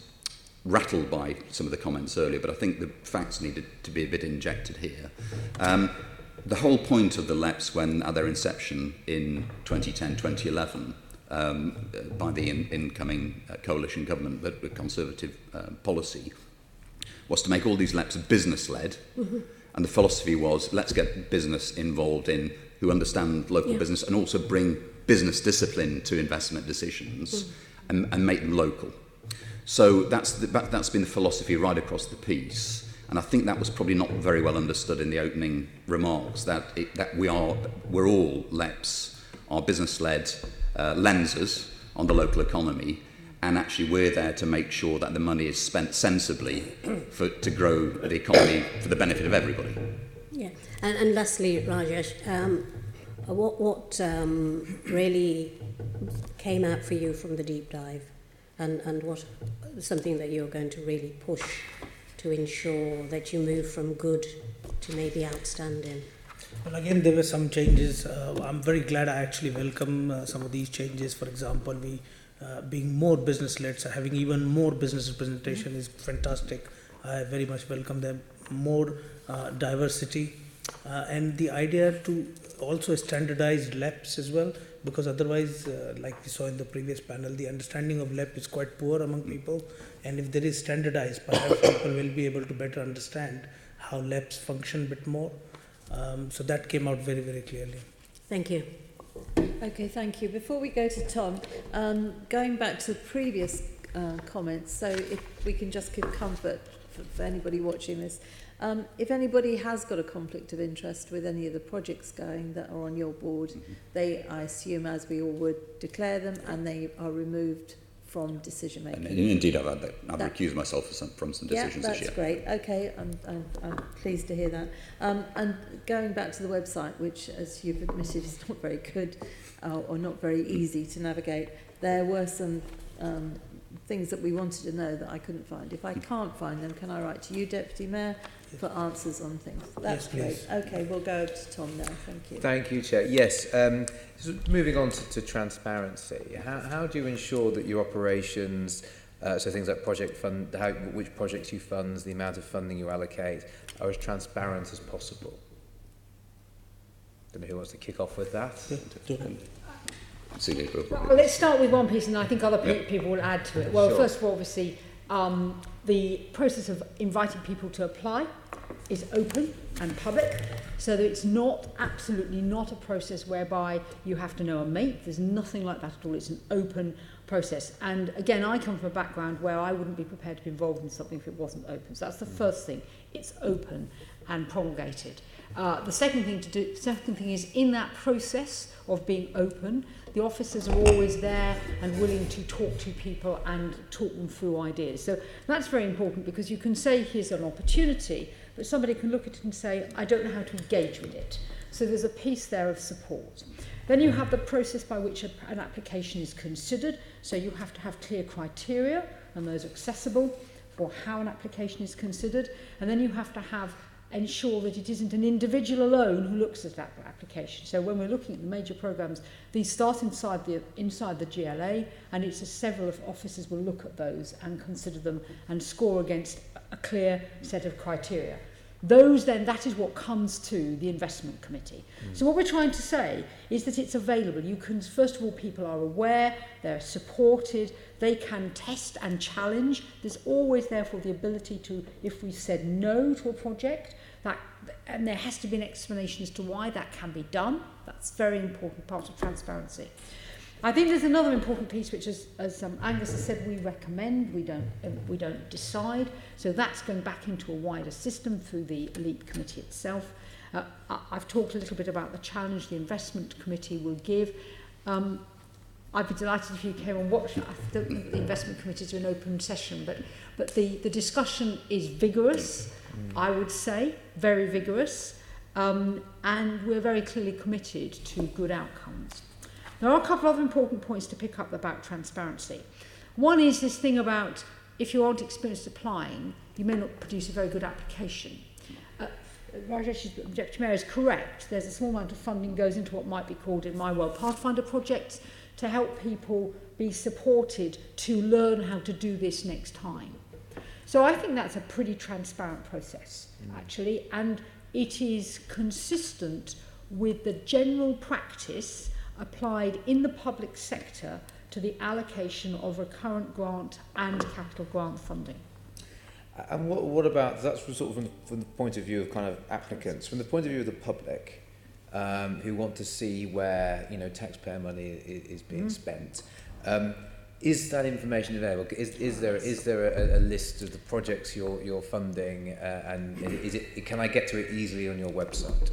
[SPEAKER 14] rattled by some of the comments earlier, but I think the facts needed to be a bit injected here. The whole point of the LEPs, when at their inception in 2010, 2011, by the incoming coalition government, but with Conservative policy, was to make all these LEPs business-led. And the philosophy was, let's get business involved in, who understand local business, and also bring business discipline to investment decisions, and make them local. So that's been the philosophy right across the piece. And I think that was probably not very well understood in the opening remarks, that we're all LEPs, are business-led lenses on the local economy, and actually we're there to make sure that the money is spent sensibly to grow the economy for the benefit of everybody.
[SPEAKER 12] Yeah, and lastly, Rajesh, what really came out for you from the deep dive, and what something that you're going to really push to ensure that you move from good to maybe outstanding?
[SPEAKER 13] Well, again, there were some changes. I'm very glad I actually welcome some of these changes. For example, we being more business-led, so having even more business representation is fantastic. I very much welcome them. More diversity, and the idea to also standardize LEPs as well, because otherwise, like we saw in the previous panel, the understanding of LEP is quite poor among people, and if there is standardized, perhaps people will be able to better understand how LEPs function a bit more. So that came out very, very clearly.
[SPEAKER 12] Thank you.
[SPEAKER 1] Okay, thank you. Before we go to Tom, going back to the previous comments, so if we can just give comfort for anybody watching this, if anybody has got a conflict of interest with any of the projects going that are on your board, they, I assume, as we all would, declare them, and they are removed from decision making.
[SPEAKER 14] And indeed, I've recused myself from some decisions
[SPEAKER 1] this year.
[SPEAKER 14] That's
[SPEAKER 1] great. Okay, I'm pleased to hear that. And going back to the website, which, as you've admitted, is not very good or not very easy to navigate, there were some things that we wanted to know that I couldn't find. If I can't find them, can I write to you, Deputy Mayor, for answers on things? That's great. Okay, we'll go to Tom now. Thank you.
[SPEAKER 8] Thank you, Chair. Yes, moving on to transparency, how do you ensure that your operations, so things like project fund, which projects you fund, the amount of funding you allocate, are as transparent as possible? Don't know who wants to kick off with that.
[SPEAKER 14] Celia,
[SPEAKER 15] well, let's start with one piece, and I think other people will add to it. Well, first of all, obviously, the process of inviting people to apply is open and public, so that it's absolutely not a process whereby you have to know a mate. There's nothing like that at all. It's an open process. And again, I come from a background where I wouldn't be prepared to be involved in something if it wasn't open. So that's the first thing. It's open and promulgated. The second thing is, in that process of being open, the officers are always there and willing to talk to people and talk them through ideas. So that's very important, because you can say, here's an opportunity, but somebody can look at it and say, I don't know how to engage with it. So there's a piece there of support. Then you have the process by which an application is considered. So you have to have clear criteria, and those are accessible for how an application is considered. And then you have to ensure that it isn't an individual alone who looks at that application. So when we're looking at the major programs, these start inside the GLA, and it's several officers will look at those and consider them and score against a clear set of criteria. That is what comes to the investment committee. So what we're trying to say is that it's available. First of all, people are aware, they're supported, they can test and challenge. There's always, therefore, the ability to, if we said no to a project, and there has to be an explanation as to why that can be done. That's a very important part of transparency. I think there's another important piece which, as Angus has said, we recommend, we don't decide. So that's going back into a wider system through the LEP committee itself. I've talked a little bit about the challenge the investment committee will give. I'd be delighted if you came and watched it. I don't think the investment committees are in open session, but the discussion is vigorous, I would say, very vigorous, and we're very clearly committed to good outcomes. There are a couple of other important points to pick up about transparency. One is this thing about if you aren't experienced applying, you may not produce a very good application. Rajesh's Deputy Mayor is correct. There's a small amount of funding goes into what might be called in my world Pathfinder projects to help people be supported to learn how to do this next time. So I think that's a pretty transparent process, actually, and it is consistent with the general practice applied in the public sector to the allocation of recurrent grant and capital grant funding.
[SPEAKER 8] And what about, that's sort of from the point of view of kind of applicants, from the point of view of the public, who want to see where, you know, taxpayer money is being spent. Is that information available? Is there a list of the projects you're funding, and can I get to it easily on your website?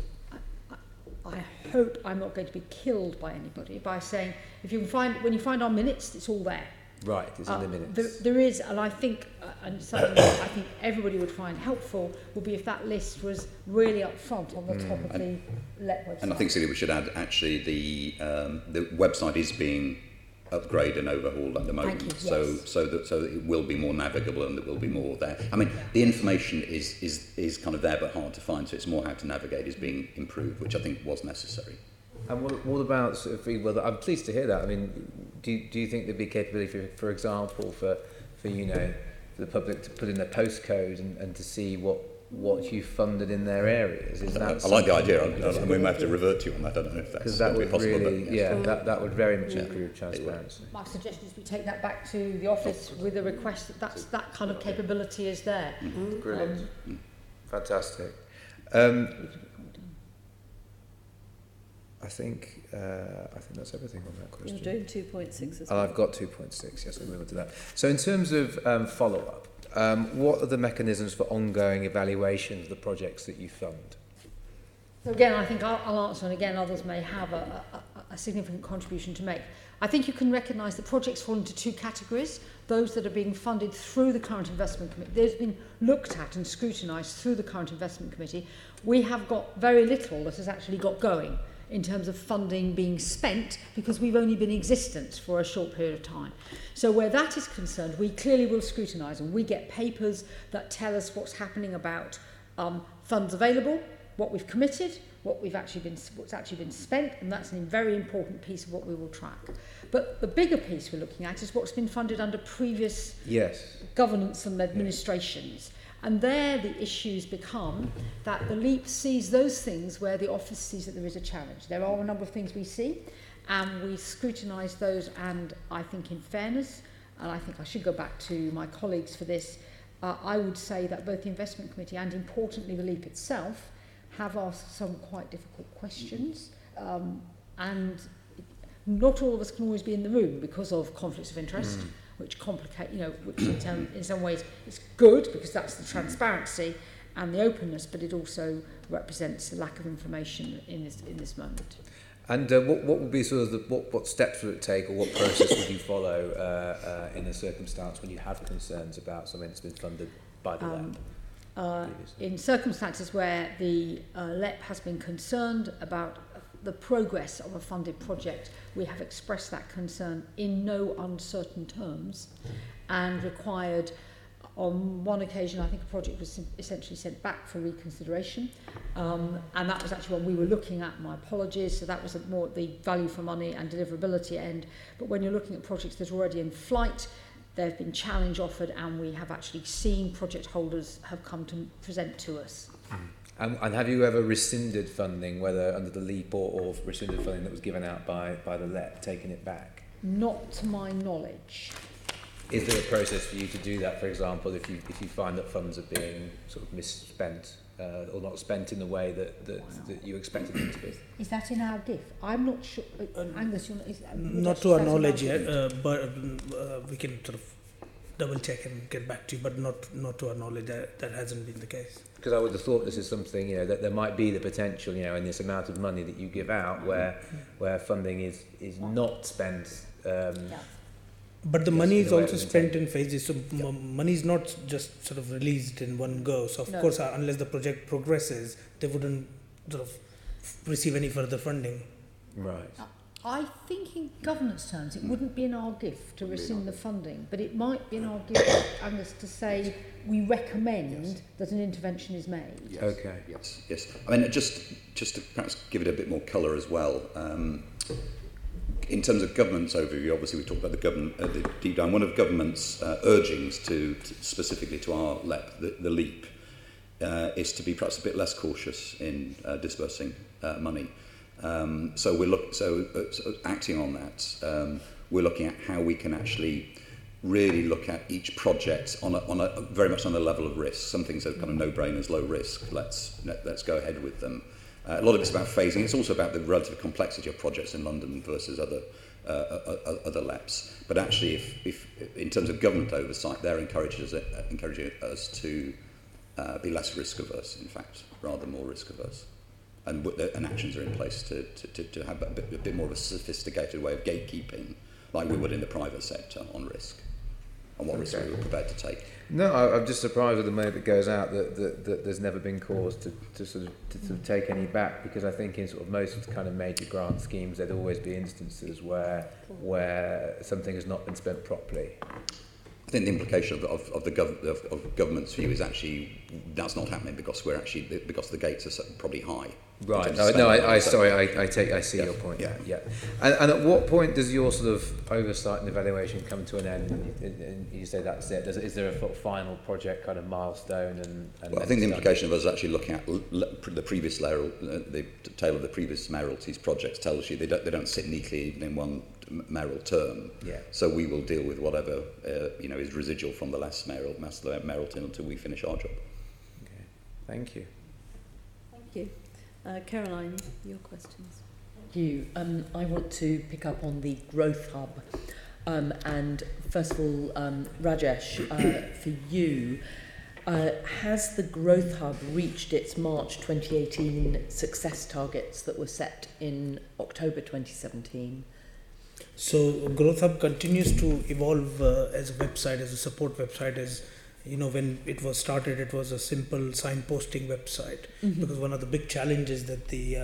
[SPEAKER 15] I hope I'm not going to be killed by anybody by saying when you find our minutes, it's all there.
[SPEAKER 8] Right, it's in the minutes.
[SPEAKER 15] There is, and I think, and something that I think everybody would find helpful would be if that list was really up front on the top of the LEP website.
[SPEAKER 14] And I think, Celia, we should add, actually, the website is being upgraded and overhauled at the moment.
[SPEAKER 15] Thank you, yes.
[SPEAKER 14] so that it will be more navigable and there will be more there. I mean, the information is kind of there but hard to find, so it's more how to navigate is being improved, which I think was necessary.
[SPEAKER 8] And what about sort of, well, I'm pleased to hear that. I mean, do you think there'd be capability, for example, for you know, the public to put in their postcode and to see what you funded in their areas? Is that
[SPEAKER 14] I like the idea. We may have to revert to you on that. I don't know if that's
[SPEAKER 8] that would
[SPEAKER 14] possible.
[SPEAKER 8] Really,
[SPEAKER 14] but, yes.
[SPEAKER 8] that would very much improve transparency.
[SPEAKER 15] My suggestion is we take that back to the office with a request that kind of capability is there.
[SPEAKER 8] Brilliant. Fantastic. I think that's everything on that question.
[SPEAKER 1] You're doing 2.6 as well.
[SPEAKER 8] I've got 2.6, yes, I'll move on to that. So in terms of follow-up, what are the mechanisms for ongoing evaluation of the projects that you fund?
[SPEAKER 15] So again, I think I'll answer, and again, others may have a significant contribution to make. I think you can recognise that projects fall into two categories. Those that are being funded through the current investment committee. They've been looked at and scrutinised through the current investment committee. We have got very little that has actually got going in terms of funding being spent because we've only been in existence for a short period of time. So where that is concerned, we clearly will scrutinise, and we get papers that tell us what's happening about funds available, what we've committed, what's actually been spent, and that's a very important piece of what we will track. But the bigger piece we're looking at is what's been funded under previous governance and administrations. And there the issues become that the LEP sees those things where the office sees that there is a challenge. There are a number of things we see, and we scrutinise those, and I think in fairness, and I think I should go back to my colleagues for this, I would say that both the Investment Committee and importantly the LEP itself have asked some quite difficult questions, and not all of us can always be in the room because of conflicts of interest. Which complicate, which in some ways is good because that's the transparency and the openness, but it also represents the lack of information in this moment.
[SPEAKER 8] And what would be sort of what steps would it take, or what process would you follow in a circumstance when you have concerns about something that's been funded by the LEP?
[SPEAKER 15] In circumstances where the LEP has been concerned about the progress of a funded project, we have expressed that concern in no uncertain terms and required, on one occasion, I think a project was essentially sent back for reconsideration, and that was actually when we were looking at, my apologies, so that was more the value for money and deliverability end. But when you're looking at projects that are already in flight, there have been challenge offered, and we have actually seen project holders have come to present to us.
[SPEAKER 8] And have you ever rescinded funding, whether under the LEP or rescinded funding that was given out by the LEP, taking it back?
[SPEAKER 15] Not to my knowledge.
[SPEAKER 8] Is there a process for you to do that, for example, if you find that funds are being sort of misspent? or not spent in the way that you expected them to be.
[SPEAKER 15] Is that in our GIF? I'm not sure. Angus, you're not,
[SPEAKER 13] not to our knowledge yet, but we can sort of double check and get back to you, but not to our knowledge. That hasn't been the case.
[SPEAKER 8] Because I would have thought this is something, that there might be the potential, in this amount of money that you give out, where funding is not spent.
[SPEAKER 13] But the money is also spent in phases, so money is not just sort of released in one go. So of course, unless the project progresses, they wouldn't sort of receive any further funding.
[SPEAKER 8] Right.
[SPEAKER 15] I think in governance terms, it wouldn't be in our gift to rescind the funding, but it might be in our gift, Angus, to say we recommend that an intervention is made.
[SPEAKER 14] Yes.
[SPEAKER 8] Okay.
[SPEAKER 14] Yes. I mean, just to perhaps give it a bit more colour as well. In terms of government's overview, obviously we talked about the government, the deep down. One of government's urgings to specifically to our LEP, the LEP, is to be perhaps a bit less cautious in disbursing money. So acting on that, we're looking at how we can actually really look at each project on a very much on a level of risk. Some things are kind of no-brainers, low risk. Let's go ahead with them. A lot of it's about phasing. It's also about the relative complexity of projects in London versus other LEPs. But actually, if in terms of government oversight, they're encouraging us to be less risk averse, in fact, rather more risk averse. And actions are in place to have a bit more of a sophisticated way of gatekeeping, like we would in the private sector on risk, and what risk we're prepared to take.
[SPEAKER 8] No, I'm just surprised with the money that goes out that there's never been cause to sort of take any back, because I think in sort of most kind of major grant schemes there'd always be instances where something has not been spent properly.
[SPEAKER 14] I think the implication of the government's view is actually that's not happening because the gates are probably high.
[SPEAKER 8] Right. I see your point. Yeah. And at what point does your sort of oversight and evaluation come to an end? And you say that's it. Is there a final project kind of milestone?
[SPEAKER 14] Well, I think the implication of us actually looking at the previous layer, the tail of the previous mayoralties projects tells you they don't sit neatly in one mayoral term.
[SPEAKER 8] Yeah.
[SPEAKER 14] So we will deal with whatever is residual from the last mayoralty until we finish our job.
[SPEAKER 8] Okay. Thank you.
[SPEAKER 1] Thank you. Caroline, your questions.
[SPEAKER 6] Thank you. I want to pick up on the Growth Hub. And first of all, Rajesh, for you, has the Growth Hub reached its March 2018 success targets that were set in October 2017?
[SPEAKER 13] So Growth Hub continues to evolve as a website, as a support website. As you know, when it was started, it was a simple signposting website, because one of the big challenges that the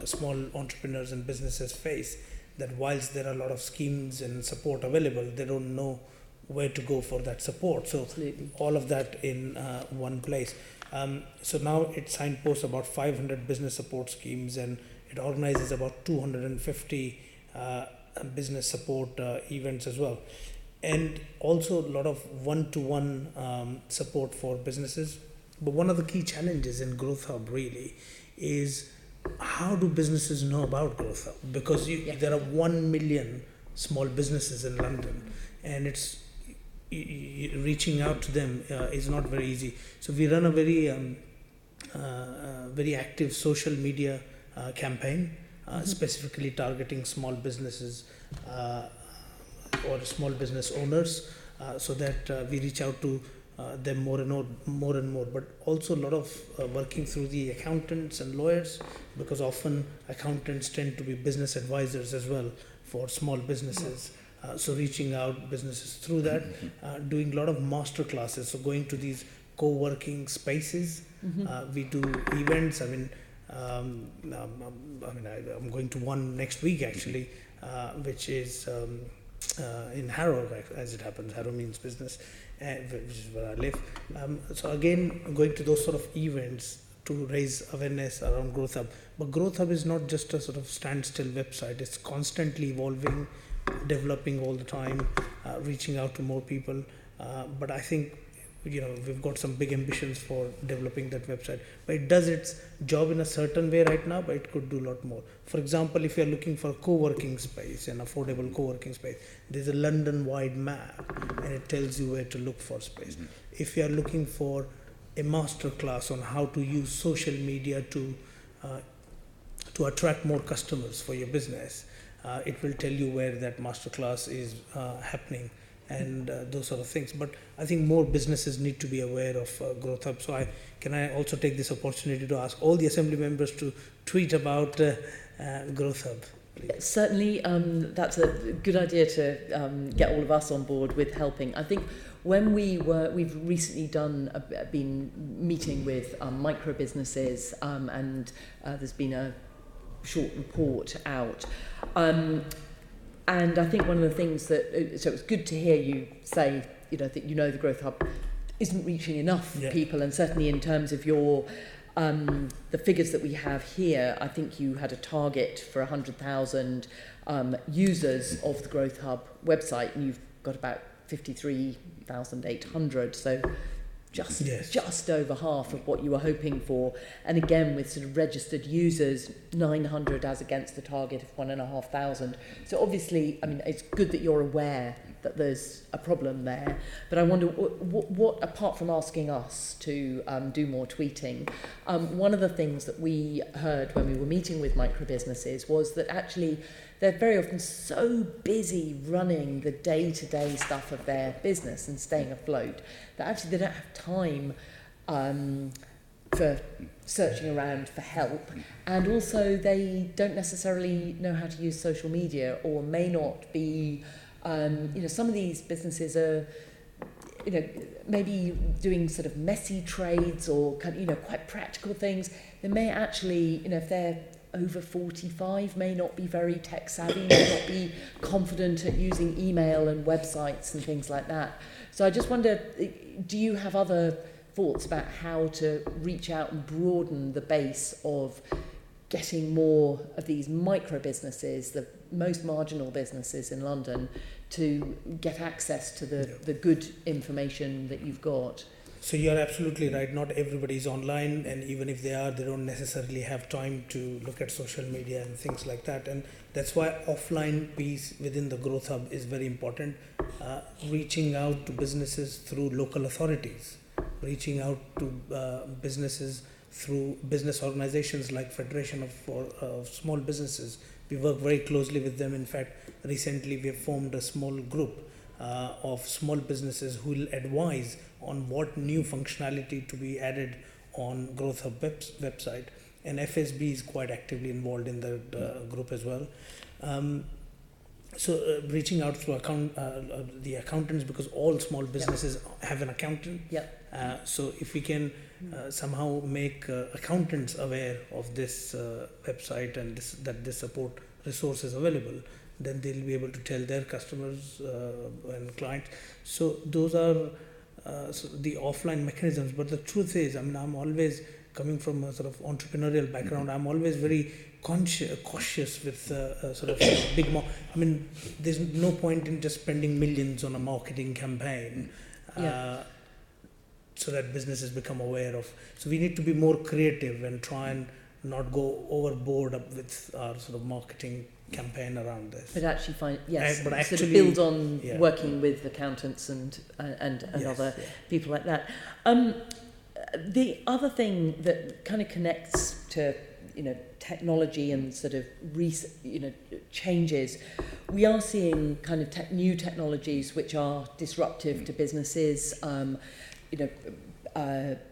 [SPEAKER 13] small entrepreneurs and businesses face, that whilst there are a lot of schemes and support available, they don't know where to go for that support. So all of that in one place. So now it signposts about 500 business support schemes, and it organizes about 250 business support events as well, and also a lot of one-to-one support for businesses. But one of the key challenges in Growth Hub really is, how do businesses know about Growth Hub? Because there are 1 million small businesses in London, and it's reaching out to them is not very easy. So we run a very active social media campaign, specifically targeting small businesses or small business owners, so that we reach out to them more and more. But also a lot of working through the accountants and lawyers, because often accountants tend to be business advisors as well for small businesses. So reaching out businesses through that, doing a lot of master classes, so going to these co-working spaces. We do events. I'm going to one next week actually, which is in Harrow, as it happens. Harrow means business, which is where I live. So again, going to those sort of events to raise awareness around Growth Hub. But Growth Hub is not just a sort of standstill website. It's constantly evolving, developing all the time, reaching out to more people. But I think we've got some big ambitions for developing that website. But it does its job in a certain way right now, but it could do a lot more. For example, if you're looking for a co-working space, an affordable co-working space, there's a London-wide map, and it tells you where to look for space. If you're looking for a master class on how to use social media to attract more customers for your business. It will tell you where that master class is happening and those sort of things. But I think more businesses need to be aware of Growth Hub. So can I also take this opportunity to ask all the assembly members to tweet about Growth Hub? Please.
[SPEAKER 6] Certainly, that's a good idea to get all of us on board with helping. I think when we've recently been meeting with micro businesses, and there's been a short report out. And I think one of the things that, so it's good to hear you say, that the Growth Hub isn't reaching enough people, and certainly in terms of your the figures that we have here, I think you had a target for 100,000 users of the Growth Hub website, and you've got about 53,800, so just over half of what you were hoping for. And again, with sort of registered users, 900 as against the target of 1,500. So obviously, I mean, it's good that you're aware that there's a problem there. But I wonder, what apart from asking us to do more tweeting, one of the things that we heard when we were meeting with micro businesses was that actually they're very often so busy running the day-to-day stuff of their business and staying afloat that actually they don't have time for searching around for help, and also they don't necessarily know how to use social media, or may not be, some of these businesses are, maybe doing sort of messy trades or quite practical things. They may actually, if they're over 45, may not be very tech savvy, may not be confident at using email and websites and things like that. So I just wonder, do you have other thoughts about how to reach out and broaden the base of getting more of these micro businesses, the most marginal businesses in London, to get access to the good information that you've got?
[SPEAKER 13] So you're absolutely right. Not everybody is online, and even if they are, they don't necessarily have time to look at social media and things like that. And that's why offline piece within the Growth Hub is very important. Reaching out to businesses through local authorities, reaching out to businesses through business organizations like Federation of Small Businesses. We work very closely with them. In fact, recently we have formed a small group of small businesses who will advise on what new functionality to be added on Growth Hub website. And FSB is quite actively involved in that group as well. So reaching out to the accountants, because all small businesses have an accountant. So if we can somehow make accountants aware of this website and that this support resource is available, then they'll be able to tell their customers and clients. So those are the offline mechanisms. But the truth is, I mean, I'm always coming from a sort of entrepreneurial background. I'm always very cautious with sort of big. I mean, there's no point in just spending millions on a marketing campaign. So that businesses become aware of. So we need to be more creative and try and not go overboard with our sort of marketing campain around this.
[SPEAKER 6] But actually find,
[SPEAKER 13] but actually,
[SPEAKER 6] sort of build on working with accountants and other people like that. The other thing that kind of connects to technology and sort of changes, we are seeing kind of new technologies which are disruptive to businesses.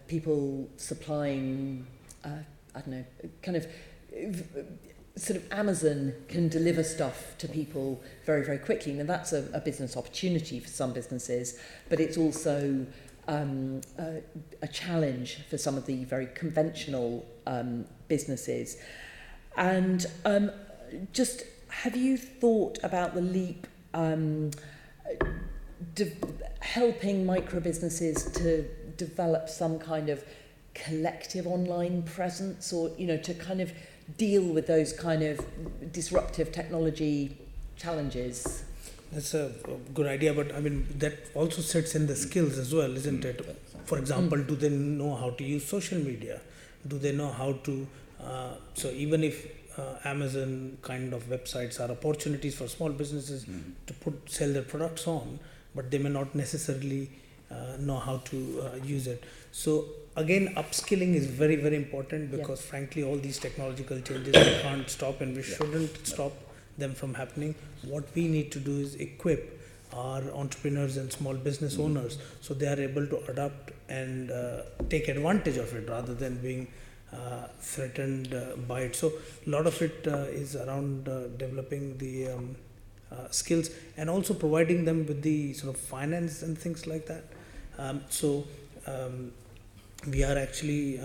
[SPEAKER 6] People supplying, sort of Amazon can deliver stuff to people very, very quickly. Now that's a business opportunity for some businesses, but it's also a challenge for some of the very conventional businesses. And just have you thought about the LEP helping micro businesses to develop some kind of collective online presence, or to kind of deal with those kind of disruptive technology challenges?
[SPEAKER 13] That's a good idea, but I mean that also sits in the skills as well, isn't it? For example, do they know how to use social media? Do they know how to? So even if Amazon kind of websites are opportunities for small businesses to sell their products on, but they may not necessarily know how to use it. So again, upskilling is very, very important because frankly, all these technological changes we can't stop, and we shouldn't stop them from happening. What we need to do is equip our entrepreneurs and small business owners so they are able to adapt and take advantage of it rather than being threatened by it. So a lot of it is around developing the skills and also providing them with the sort of finance and things like that. We are actually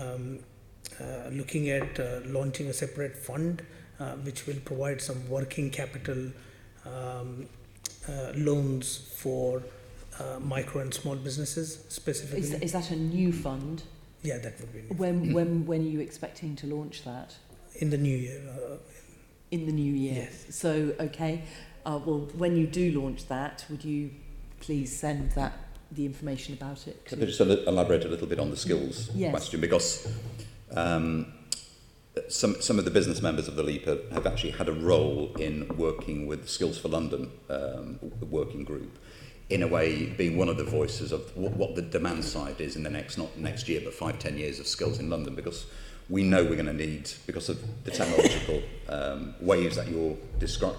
[SPEAKER 13] looking at launching a separate fund which will provide some working capital loans for micro and small businesses specifically.
[SPEAKER 6] Is that a new fund?
[SPEAKER 13] Yeah, that would be new.
[SPEAKER 6] When are you expecting to launch that?
[SPEAKER 13] In the new year.
[SPEAKER 6] In the new year.
[SPEAKER 13] Yes.
[SPEAKER 6] So, okay. Well, when you do launch that, would you please send the information about it?
[SPEAKER 14] Could I just elaborate a little bit on the skills question? Because some of the business members of the LEP have actually had a role in working with Skills for London working group, in a way being one of the voices of what the demand side is in the not next year, but 5-10 years of skills in London, because we know we're going to need, because of the technological waves that you're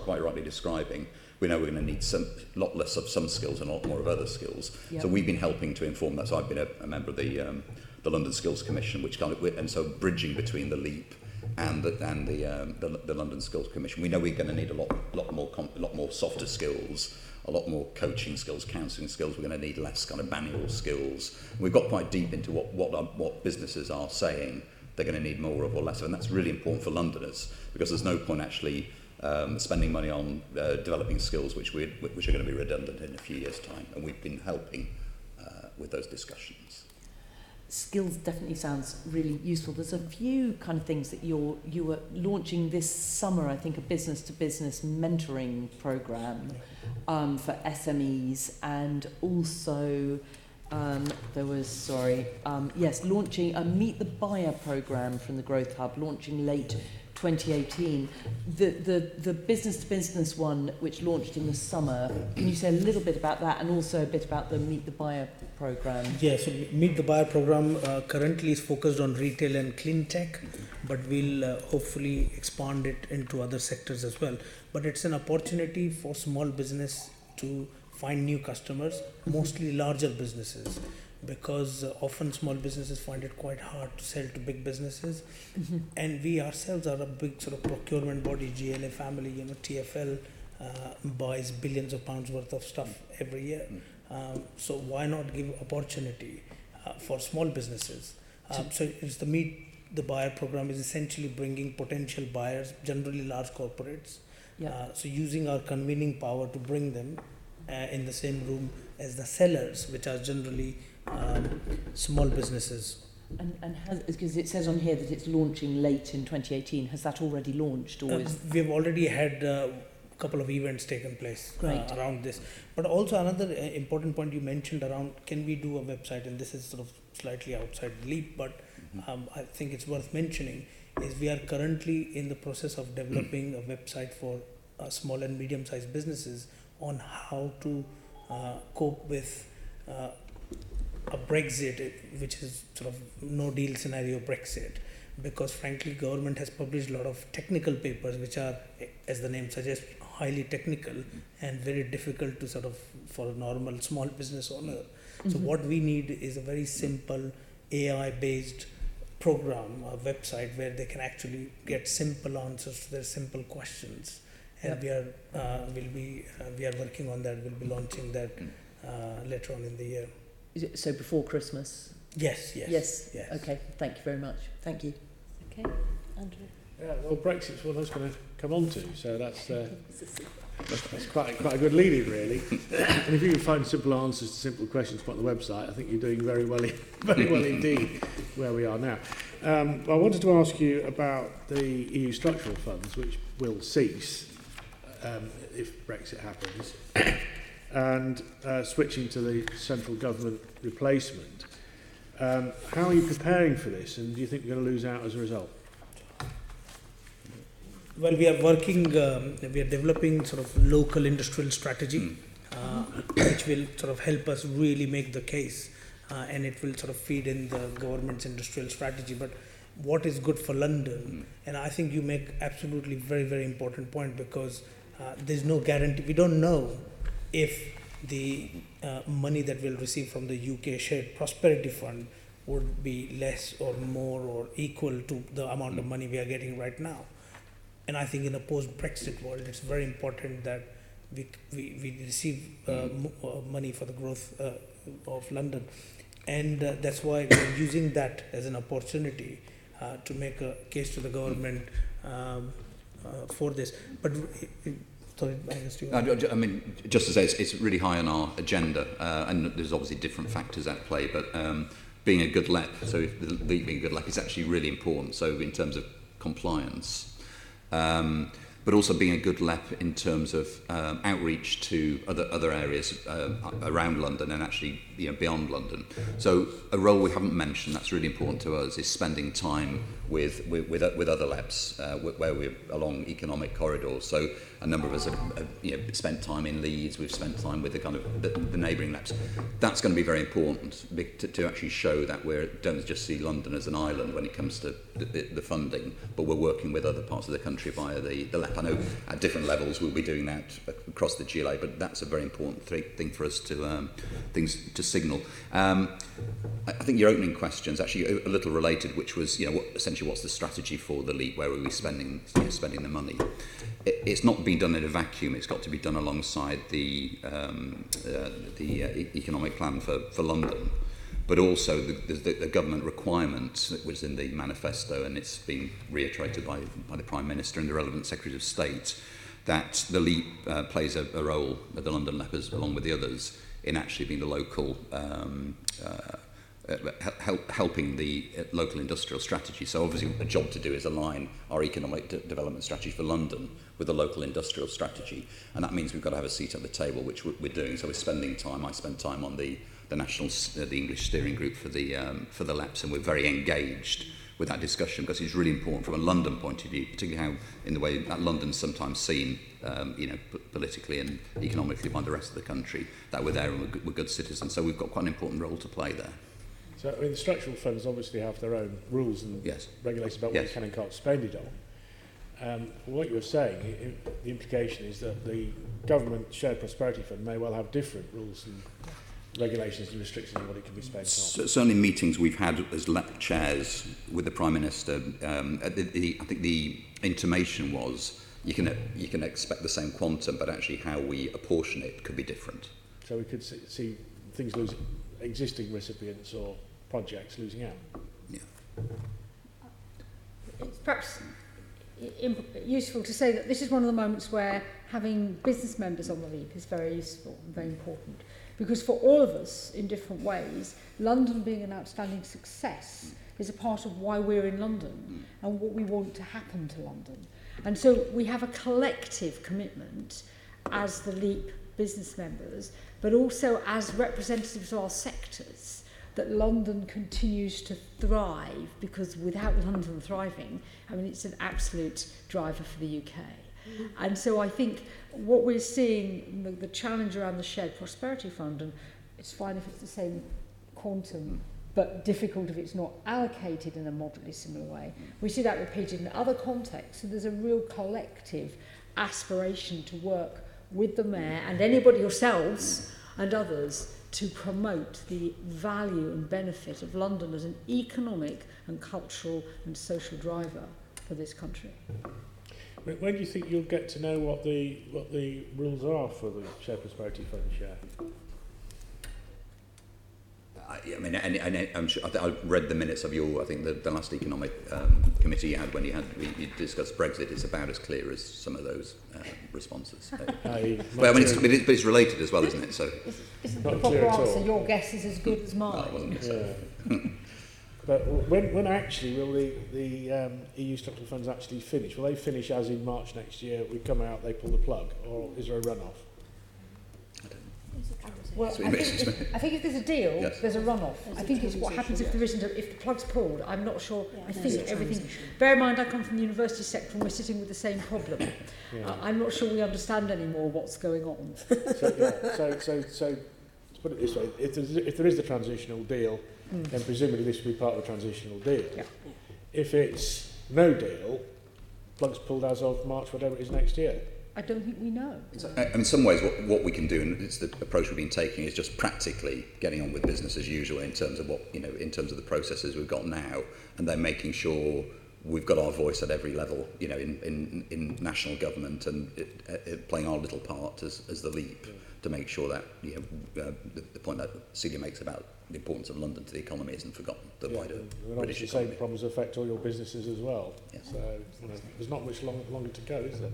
[SPEAKER 14] quite rightly describing, we know we're going to need a lot less of some skills and a lot more of other skills. Yep. So we've been helping to inform that. So I've been a member of the London Skills Commission, which and so bridging between the LEP and the London Skills Commission. We know we're going to need a lot more softer skills, a lot more coaching skills, counselling skills. We're going to need less kind of manual skills. We've got quite deep into what businesses are saying they're going to need more of or less of, and that's really important for Londoners, because there's no point actually spending money on developing skills which are going to be redundant in a few years' time, and we've been helping with those discussions.
[SPEAKER 6] Skills definitely sounds really useful. There's a few kind of things that you were launching this summer, I think, a business-to-business mentoring program for SMEs, and also launching a Meet the Buyer program from the Growth Hub, launching late 2018. The business-to-business one, which launched in the summer, can you say a little bit about that, and also a bit about the Meet the Buyer program?
[SPEAKER 13] Yeah, so Meet the Buyer program currently is focused on retail and clean tech, but we'll hopefully expand it into other sectors as well. But it's an opportunity for small business to find new customers, mostly larger businesses, because often small businesses find it quite hard to sell to big businesses. And we ourselves are a big sort of procurement body, GLA family, TFL buys billions of pounds worth of stuff every year. So why not give opportunity for small businesses? So it's the Meet the Buyer program is essentially bringing potential buyers, generally large corporates, so using our convening power to bring them in the same room as the sellers, which are generally small businesses.
[SPEAKER 6] And because it says on here that it's launching late in 2018, has that already launched? Or
[SPEAKER 13] we've already had a couple of events taken place around this. But also another important point you mentioned around, can we do a website? And this is sort of slightly outside the LEP, but I think it's worth mentioning, is we are currently in the process of developing a website for small and medium-sized businesses on how to cope with a Brexit, which is sort of no deal scenario Brexit, because frankly government has published a lot of technical papers which are, as the name suggests, highly technical and very difficult to sort of for a normal small business owner. So what we need is a very simple AI based program, a website where they can actually get simple answers to their simple questions. And we are working on that. We'll be launching that later on in the year.
[SPEAKER 6] Is it, so before Christmas?
[SPEAKER 13] Yes.
[SPEAKER 6] Okay, thank you very much. Thank you. Okay, Andrew.
[SPEAKER 9] Yeah, well, Brexit's what I was going to come on to, so that's quite a good lead-in, really. And if you can find simple answers to simple questions on the website, I think you're doing very well indeed where we are now. I wanted to ask you about the EU structural funds, which will cease if Brexit happens, and switching to the central government replacement. How are you preparing for this, and do you think we're going to lose out as a result?
[SPEAKER 13] Well, we are working, we are developing sort of local industrial strategy which will sort of help us really make the case, and it will sort of feed in the government's industrial strategy. But what is good for London? And I think you make absolutely very, very important point, because there's no guarantee. We don't know if the money that we'll receive from the UK Shared Prosperity Fund would be less or more or equal to the amount of money we are getting right now. And I think in a post-Brexit world, it's very important that we receive money for the growth of London. And that's why we're using that as an opportunity to make a case to the government for this. But sorry, Angus,
[SPEAKER 14] I mean, just to say, it's really high on our agenda, and there's obviously different factors at play, but being a good LEP, so if the LEP being a good LEP is actually really important, so in terms of compliance, but also being a good LEP in terms of outreach to other areas around London and actually beyond London. So a role we haven't mentioned that's really important to us is spending time with other LEPs where we're along economic corridors. So a number of us have spent time in Leeds, we've spent time with the kind of the neighbouring LEPs. That's going to be very important to actually show that we don't just see London as an island when it comes to the funding, but we're working with other parts of the country via the LEP. I know at different levels we'll be doing that across the GLA, but that's a very important thing for us to signal. I think your opening question is actually a little related, which was essentially what's the strategy for the LEAP, where are we spending the money? It's not being done in a vacuum. It's got to be done alongside the economic plan for London, but also the government requirement that was in the manifesto, and it's been reiterated by the Prime Minister and the relevant Secretaries of State, that the LEAP plays a role with the London LEPs, along with the others, in actually being the local, helping the local industrial strategy. So obviously a job to do is align our economic development strategy for London with the local industrial strategy. And that means we've got to have a seat at the table, which we're doing. So we're spending time, I spend time on the English steering group for the LEPs, and we're very engaged with that discussion, because it's really important from a London point of view, particularly how in the way that London's sometimes seen, politically and economically by the rest of the country, that we're there and we're good citizens. So we've got quite an important role to play there.
[SPEAKER 9] So the structural funds obviously have their own rules and regulations about what you can and can't spend it on. What you were saying, the implication is that the government shared prosperity fund may well have different rules and regulations and restrictions on what it can be spent on.
[SPEAKER 14] Certainly meetings we've had as LEP chairs with the Prime Minister, I think the intimation was you can expect the same quantum, but actually how we apportion it could be different.
[SPEAKER 9] So we could see things losing, existing recipients or projects losing out.
[SPEAKER 14] Yeah.
[SPEAKER 15] It's perhaps useful to say that this is one of the moments where having business members on the LEAP is very useful and very important. Because for all of us, in different ways, London being an outstanding success is a part of why we're in London and what we want to happen to London. And so we have a collective commitment as the LEAP business members, but also as representatives of our sectors, that London continues to thrive, because without London thriving, it's an absolute driver for the UK. And so I think what we're seeing, the challenge around the Shared Prosperity Fund, and it's fine if it's the same quantum, but difficult if it's not allocated in a moderately similar way. We see that repeated in other contexts, so there's a real collective aspiration to work with the Mayor and anybody yourselves and others to promote the value and benefit of London as an economic and cultural and social driver for this country.
[SPEAKER 9] When do you think you'll get to know what the rules are for the Shared Prosperity Fund share?
[SPEAKER 14] I'm sure, I read the minutes of the last economic committee you had when you discussed Brexit. It's about as clear as some of those responses. But it's related as well, isn't it? So
[SPEAKER 15] isn't the proper answer, your guess is as good as mine?
[SPEAKER 14] No, wasn't it? So.
[SPEAKER 9] But when actually will the EU structural funds actually finish? Will they finish as in March next year? We come out, they pull the plug, or is there a runoff?
[SPEAKER 14] I don't know.
[SPEAKER 15] Well, I think if there's a deal,
[SPEAKER 14] Yes.
[SPEAKER 15] there's a runoff. I think it's what happens if there isn't, if the plug's pulled. I'm not sure. I think everything. Bear in mind, I come from the university sector and we're sitting with the same problem. I'm not sure we understand anymore what's going on.
[SPEAKER 9] So to put it this way, if there is the transitional deal, then presumably this will be part of the transitional deal.
[SPEAKER 15] Yeah.
[SPEAKER 9] If it's no deal, plug's pulled as of March, whatever it is next year.
[SPEAKER 15] I don't think we know.
[SPEAKER 14] So, in some ways, what we can do, and it's the approach we've been taking, is just practically getting on with business as usual in terms of what, in terms of the processes we've got now, and then making sure we've got our voice at every level, in national government, and playing our little part as the LEP to make sure that the point that Celia makes about the importance of London to the economy isn't forgotten. The wider British
[SPEAKER 9] the
[SPEAKER 14] economy.
[SPEAKER 9] same problems affect all your businesses as well.
[SPEAKER 14] Yes.
[SPEAKER 9] So there's not much longer to go, is there?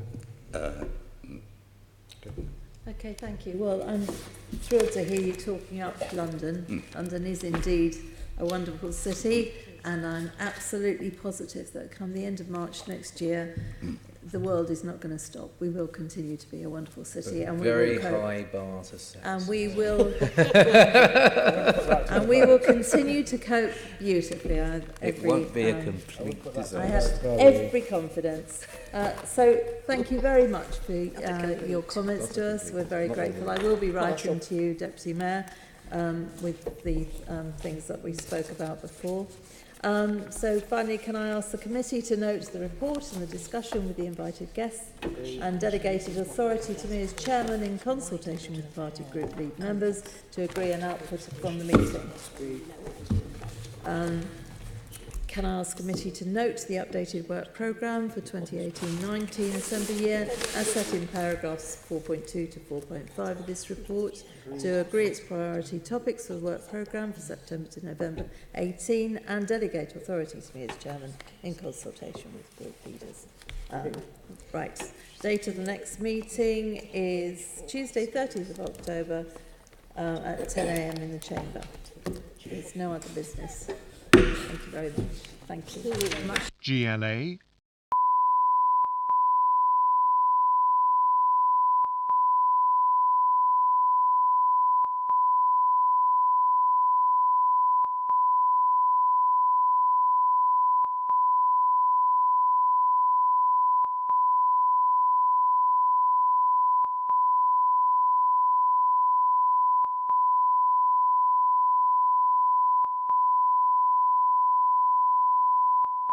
[SPEAKER 1] Okay, thank you. Well, I'm thrilled to hear you talking up London. London is indeed a wonderful city, and I'm absolutely positive that come the end of March next year, the world is not going to stop. We will continue to be a wonderful city, and we
[SPEAKER 8] Very
[SPEAKER 1] will cope.
[SPEAKER 8] high bar to set.
[SPEAKER 1] And we will, and we will continue to cope beautifully.
[SPEAKER 8] It won't be a complete disaster.
[SPEAKER 1] I have every confidence. So thank you very much for your comments to us. We're very grateful. I will be writing to you, Deputy Mayor, with the things that we spoke about before. So finally, can I ask the committee to note the report and the discussion with the invited guests and delegated authority to me as chairman in consultation with party group lead members to agree an output from the meeting. Can I ask the committee to note the updated work programme for 2018-19 Assembly year as set in paragraphs 4.2 to 4.5 of this report, to agree its priority topics for the work programme for September to November 18 and delegate authority to me as chairman in consultation with group leaders. Right, date of the next meeting is Tuesday 30th of October at 10 a.m. in the chamber. There's no other business. Thank you very much. Thank you.
[SPEAKER 16] GLA